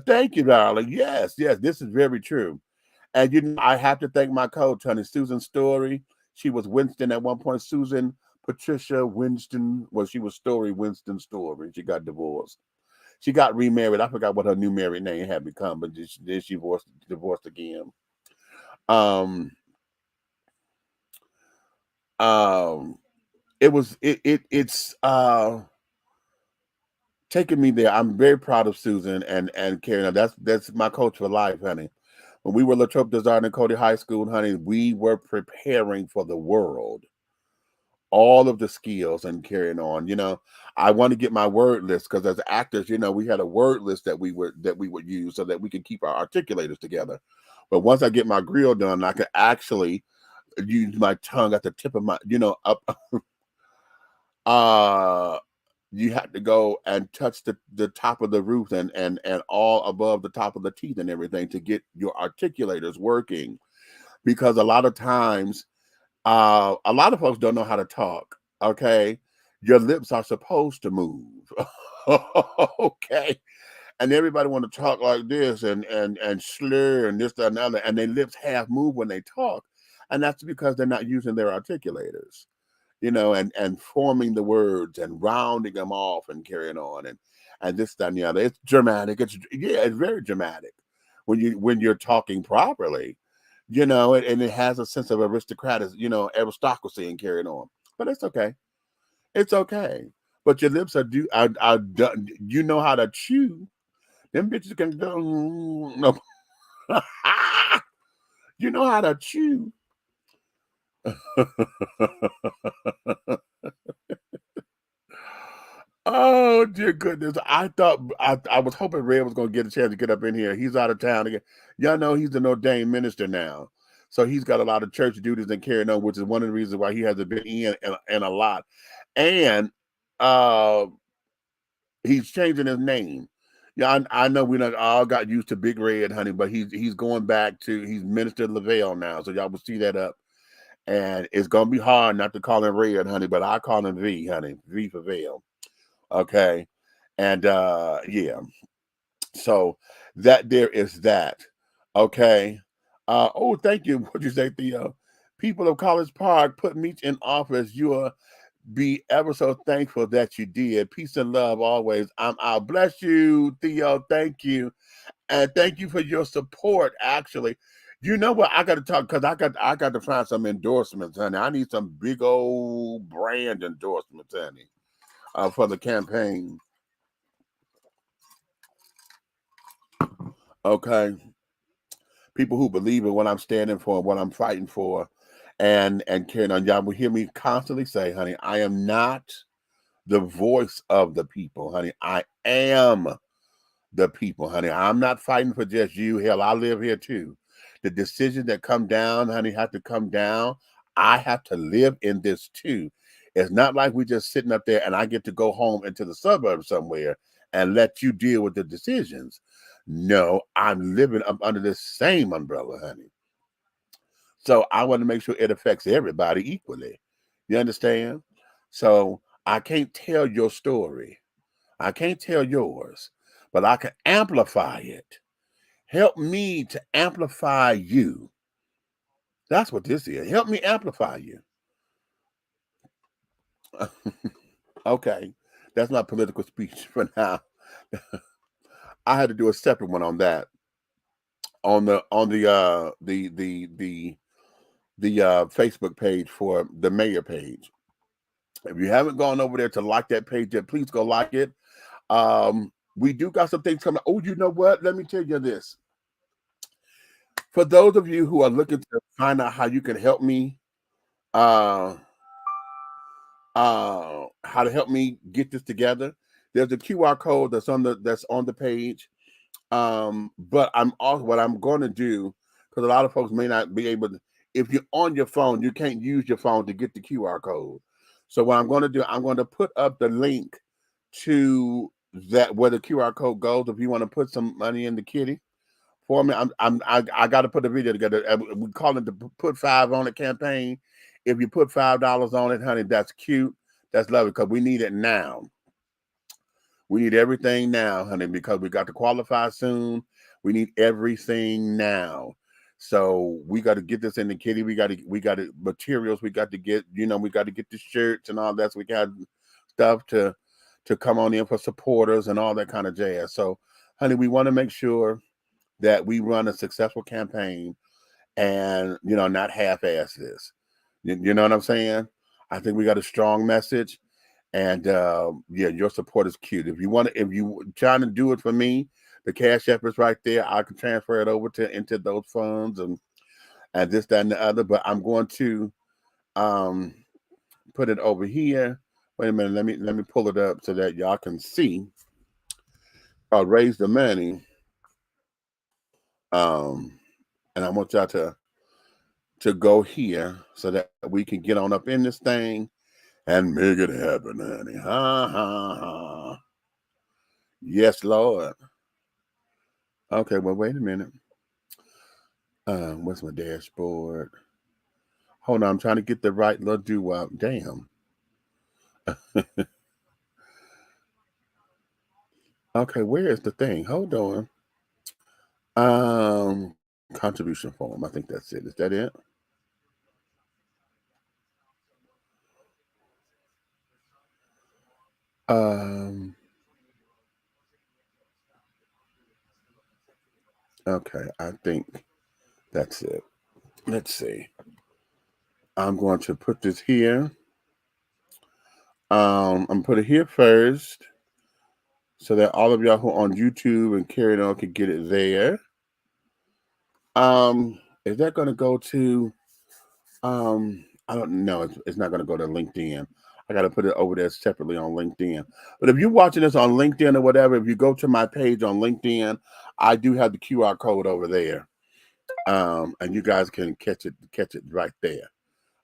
Thank you, darling. Yes, this is very true. And I have to thank my coach, honey, Susan Story. She was Winston at one point. Susan Patricia Winston. Well, she was Story Winston Story. She got divorced. She got remarried. I forgot what her new married name had become, but then she divorced again. It's taking me there. I'm very proud of Susan and Karen. That's my coach for life, honey. When we were Latrobe Desire in Cody High School, honey, we were preparing for the world. All of the skills and carrying on. I want to get my word list, because as actors, we had a word list that we would use so that we could keep our articulators together. But once I get my grill done, I could actually use my tongue at the tip of my, up. You had to go and touch the top of the roof and all above the top of the teeth and everything to get your articulators working. Because a lot of times, a lot of folks don't know how to talk. Okay. Your lips are supposed to move. Okay. And everybody want to talk like this and slur and this, that, and other, and their lips half move when they talk. And that's because they're not using their articulators, and forming the words and rounding them off and carrying on and this, that, and the other. It's dramatic. It's very dramatic when you're talking properly, and it has a sense of aristocracy and carrying on. But it's okay. It's okay. But your lips are done. You know how to chew. Them bitches can do no. You know how to chew. Oh dear goodness! I was hoping Red was going to get a chance to get up in here. He's out of town again. Y'all know he's an ordained minister now, so he's got a lot of church duties and carrying on, which is one of the reasons why he hasn't been in a lot. And uh, he's changing his name. Yeah, I know we not all got used to Big Red, honey, but he's going back to he's Minister Lavelle now, so y'all will see that up. And it's gonna be hard not to call him Red, honey, but I call him V, honey, V for Veil. Okay. And yeah, so that there is that. Okay. Oh, thank you. What'd you say, Theo? People of College Park put me in office. You will be ever so thankful that you did. Peace and love always. I'm out. Bless you, Theo. Thank you. And thank you for your support, actually. You know what? I gotta talk because I got to find some endorsements, honey. I need some big old brand endorsements, honey, for the campaign. Okay, people who believe in what I'm standing for, what I'm fighting for, and carrying on. Y'all will hear me constantly say, honey, I am not the voice of the people, honey. I am the people, honey. I'm not fighting for just you. Hell, I live here too. The decisions that come down, honey, have to come down. I have to live in this too. It's not like we just sitting up there and I get to go home into the suburbs somewhere and let you deal with the decisions. No, I'm living up under the same umbrella, honey. So I want to make sure it affects everybody equally. You understand? So I can't tell your story. I can't tell yours, but I can amplify it. Help me to amplify you. That's what this is. Help me amplify you. Okay. That's my political speech for now. I had to do a separate one on that. On the Facebook page for the mayor page. If you haven't gone over there to like that page yet, please go like it. We do got some things coming. Oh, you know what? Let me tell you this. For those of you who are looking to find out how you can help me, how to help me get this together, there's a QR code that's on the page. But I'm also what I'm going to do, because a lot of folks may not be able to. If you're on your phone, you can't use your phone to get the QR code. So what I'm going to do, I'm going to put up the link to that where the QR code goes. If you want to put some money in the kitty for me, I got to put a video together. We call it the Put Five on It campaign. If you put $5 on it, honey, that's cute. That's lovely because we need it now. We need everything now, honey, because we got to qualify soon. We need everything now. So we got to get this in the kitty. We got to materials. We got to get, we got to get the shirts and all that. So we got stuff to come on in for supporters and all that kind of jazz. So, honey, we want to make sure that we run a successful campaign and, not half-ass this. You know what I'm saying? I think we got a strong message. And yeah, your support is cute. If you trying to do it for me, the Cash App is right there. I can transfer it over into those funds and this, that, and the other. But I'm going to put it over here. Wait a minute. Let me pull it up so that y'all can see. I'll raise the money. And I want y'all to go here so that we can get on up in this thing and make it happen, honey. Ha ha ha. Yes, Lord. Okay, well, wait a minute. What's my dashboard? Hold on, I'm trying to get the right little doo-wop. Damn. Okay, where is the thing? Hold on. Contribution form. I think that's it. Is that it? Okay, I think that's it. Let's see. I'm going to put this here. I'm gonna put it here first so that all of y'all who are on YouTube and carrying on can get it there. Is that gonna go to I don't know. It's not going to go to LinkedIn. I got to put it over there separately on LinkedIn. But if you're watching this on LinkedIn or whatever, if you go to my page on LinkedIn, I do have the QR code over there, and you guys can catch it right there.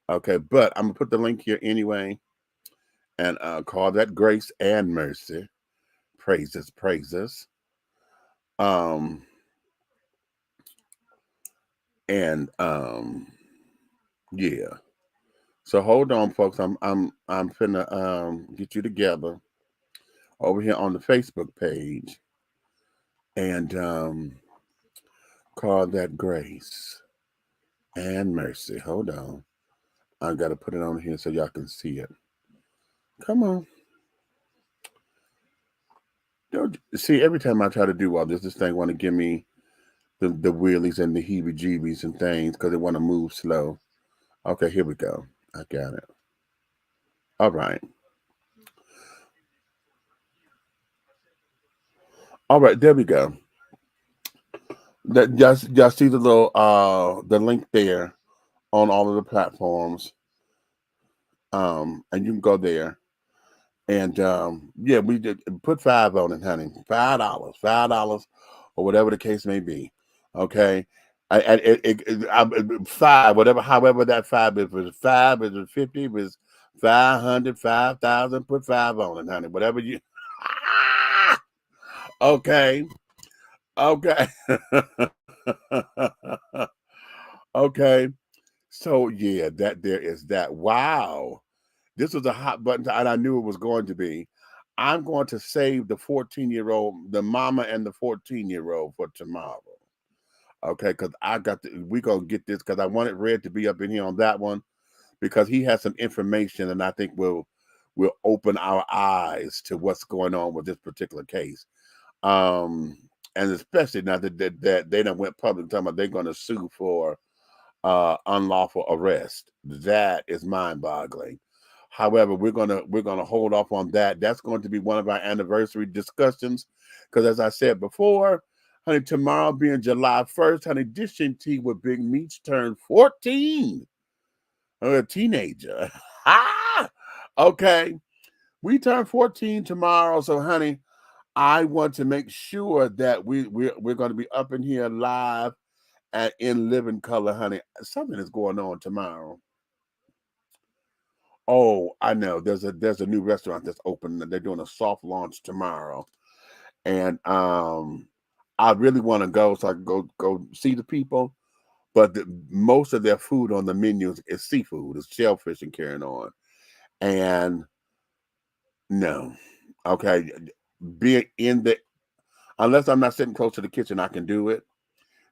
Okay, but I'm gonna put the link here anyway, and call that grace and mercy. Praises, praises. Um, and yeah. So hold on, folks. I'm finna get you together over here on the Facebook page and call that grace and mercy. Hold on. I gotta put it on here so y'all can see it. Come on. Don't see every time I try to do all this thing want to give me the wheelies and the heebie jeebies and things because they want to move slow. Okay, here we go. I got it. All right. All right, there we go. That just see the little the link there on all of the platforms. And you can go there. And yeah, we did put 5 on it, honey. $5, or whatever the case may be. Okay. I 5, whatever, however that 5 is. If it's 5, is it 50, if it's 500, 5,000, put 5 on it, honey. Whatever you okay. Okay. Okay. So yeah, that there is that. Wow. This was a hot button, and I knew it was going to be. I'm going to save the 14-year-old, the mama and the 14-year-old for tomorrow. Okay, because we're going to get this because I wanted Red to be up in here on that one because he has some information and I think will open our eyes to what's going on with this particular case. And especially now that they done went public talking about they're going to sue for unlawful arrest. That is mind-boggling. However, we're gonna hold off on that. That's going to be one of our anniversary discussions, because as I said before, honey, tomorrow being July 1st, honey, Dishing Tea with Big Meats turned 14. A teenager. Okay, we turn 14 tomorrow, so honey, I want to make sure that we're going to be up in here live and in living color, honey. Something is going on tomorrow. Oh, I know. There's a new restaurant that's open. They're doing a soft launch tomorrow, and I really want to go so I can go see the people. But most of their food on the menus is seafood, it's shellfish and carrying on. And no, okay, being in the unless I'm not sitting close to the kitchen, I can do it.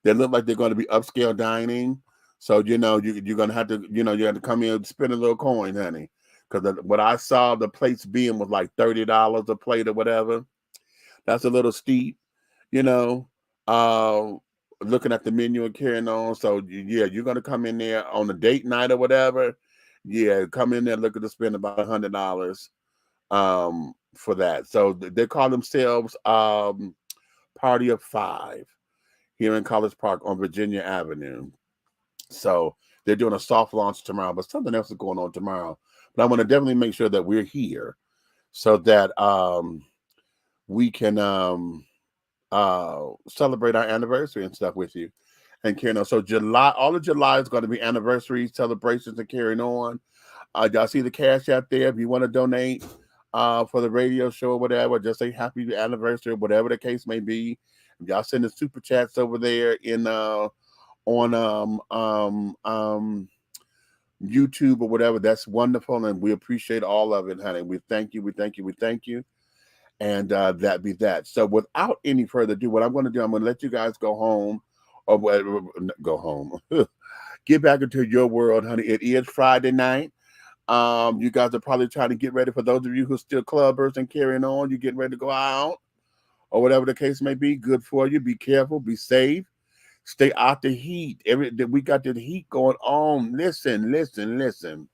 They look like they're going to be upscale dining. So, you're going to have to, you have to come in and spend a little coin, honey. Because what I saw the plates being was like $30 a plate or whatever. That's a little steep, you know, looking at the menu and carrying on. So, yeah, you're going to come in there on a date night or whatever. Yeah, come in there looking to spend about $100 for that. So, they call themselves Party of 5 here in College Park on Virginia Avenue. So they're doing a soft launch tomorrow, but something else is going on tomorrow. But I want to definitely make sure that we're here so that we can celebrate our anniversary and stuff with you. And carrying on. So all of July is going to be anniversaries, celebrations, and carrying on. Y'all see the cash out there. If you want to donate for the radio show or whatever, just say happy anniversary, whatever the case may be. Y'all send the super chats over there in on YouTube or whatever. That's wonderful, and we appreciate all of it, honey. We thank you, we thank you, we thank you. And that be that. So without any further ado, what I'm going to do, I'm going to let you guys go home, or go home, get back into your world, honey. It is Friday night. You guys are probably trying to get ready. For those of you who are still clubbers and carrying on, you're getting ready to go out or whatever the case may be. Good for you. Be careful. Be safe. Stay out the heat. We got the heat going on. Listen.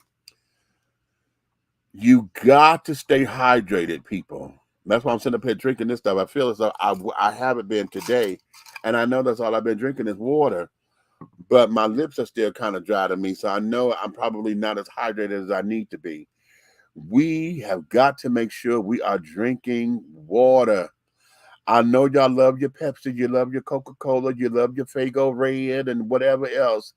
You got to stay hydrated, people. That's why I'm sitting up here drinking this stuff. I feel as though I haven't been today, and I know that's all I've been drinking is water. but my lips are still kind of dry to me. So I know I'm probably not as hydrated as I need to be. We have got to make sure we are drinking water. I know y'all love your Pepsi, you love your Coca-Cola, you love your Fago Red and whatever else.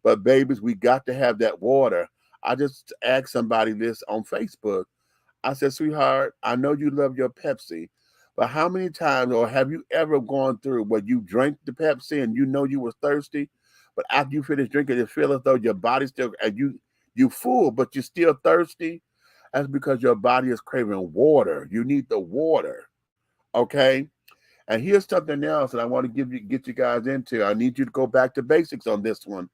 But babies, we got to have that water. I just asked somebody this on Facebook. I said, sweetheart, I know you love your Pepsi, but how many times or have you ever gone through where you drank the Pepsi and you know you was thirsty, but after you finish drinking, it feel as though your body still and you full, but you're still thirsty? That's because your body is craving water. You need the water. Okay. And here's something else that I want to get you guys into. I need you to go back to basics on this one.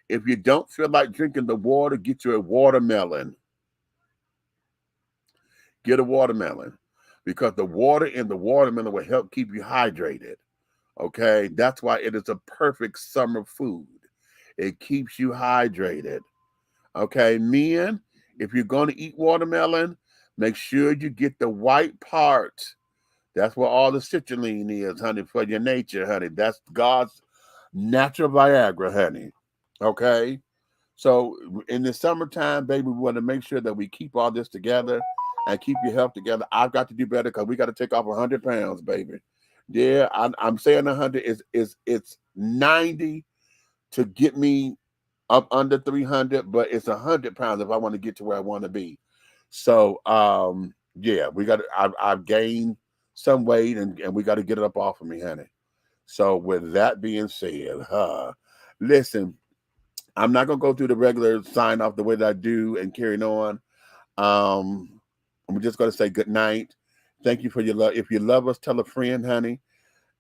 If you don't feel like drinking the water, get you a watermelon. Get a watermelon because the water in the watermelon will help keep you hydrated. Okay, that's why it is a perfect summer food. It keeps you hydrated. Okay, men, if you're going to eat watermelon, make sure you get the white part. That's where all the citrulline is, honey, for your nature, honey. That's God's natural Viagra, honey. Okay? So in the summertime, baby, we want to make sure that we keep all this together and keep your health together. I've got to do better because we got to take off 100 pounds, baby. Yeah, I'm saying 100 is it's 90 to get me up under 300, but it's 100 pounds if I want to get to where I want to be. So yeah, we got I've gained some weight and we got to get it up off of me, honey. So with that being said, listen, I'm not gonna go through the regular sign off the way that I do and carrying on. I'm just gonna say good night. Thank you for your love. If you love us, tell a friend, honey.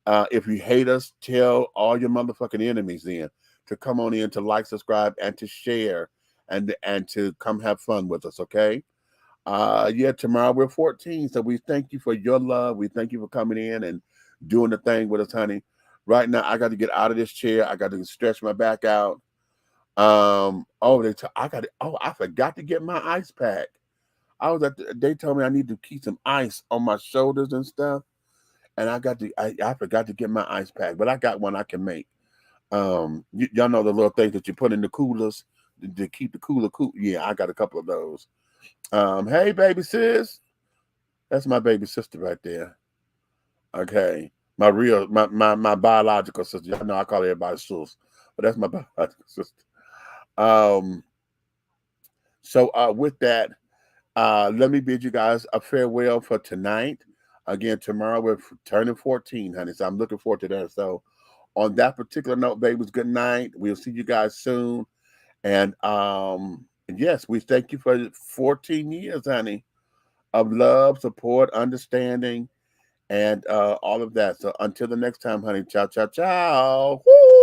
If you hate us, tell all your motherfucking enemies then to come on in to like, subscribe, and to share and to come have fun with us, okay? Yeah, tomorrow we're 14. So we thank you for your love. We thank you for coming in and doing the thing with us, honey. Right now, I got to get out of this chair. I got to stretch my back out. I forgot to get my ice pack. They told me I need to keep some ice on my shoulders and stuff. And I forgot to get my ice pack, but I got one I can make. Y'all know the little things that you put in the coolers to keep the cooler cool. Yeah, I got a couple of those. Hey, baby sis. That's my baby sister right there. Okay. My biological sister. Y'all know I call everybody sis, but that's my biological sister. So with that, let me bid you guys a farewell for tonight. Again, tomorrow we're turning 14, honey. So I'm looking forward to that. So on that particular note, babies, good night. We'll see you guys soon. And yes, we thank you for 14 years, honey, of love, support, understanding, and all of that. So until the next time, honey, ciao, ciao, ciao. Woo!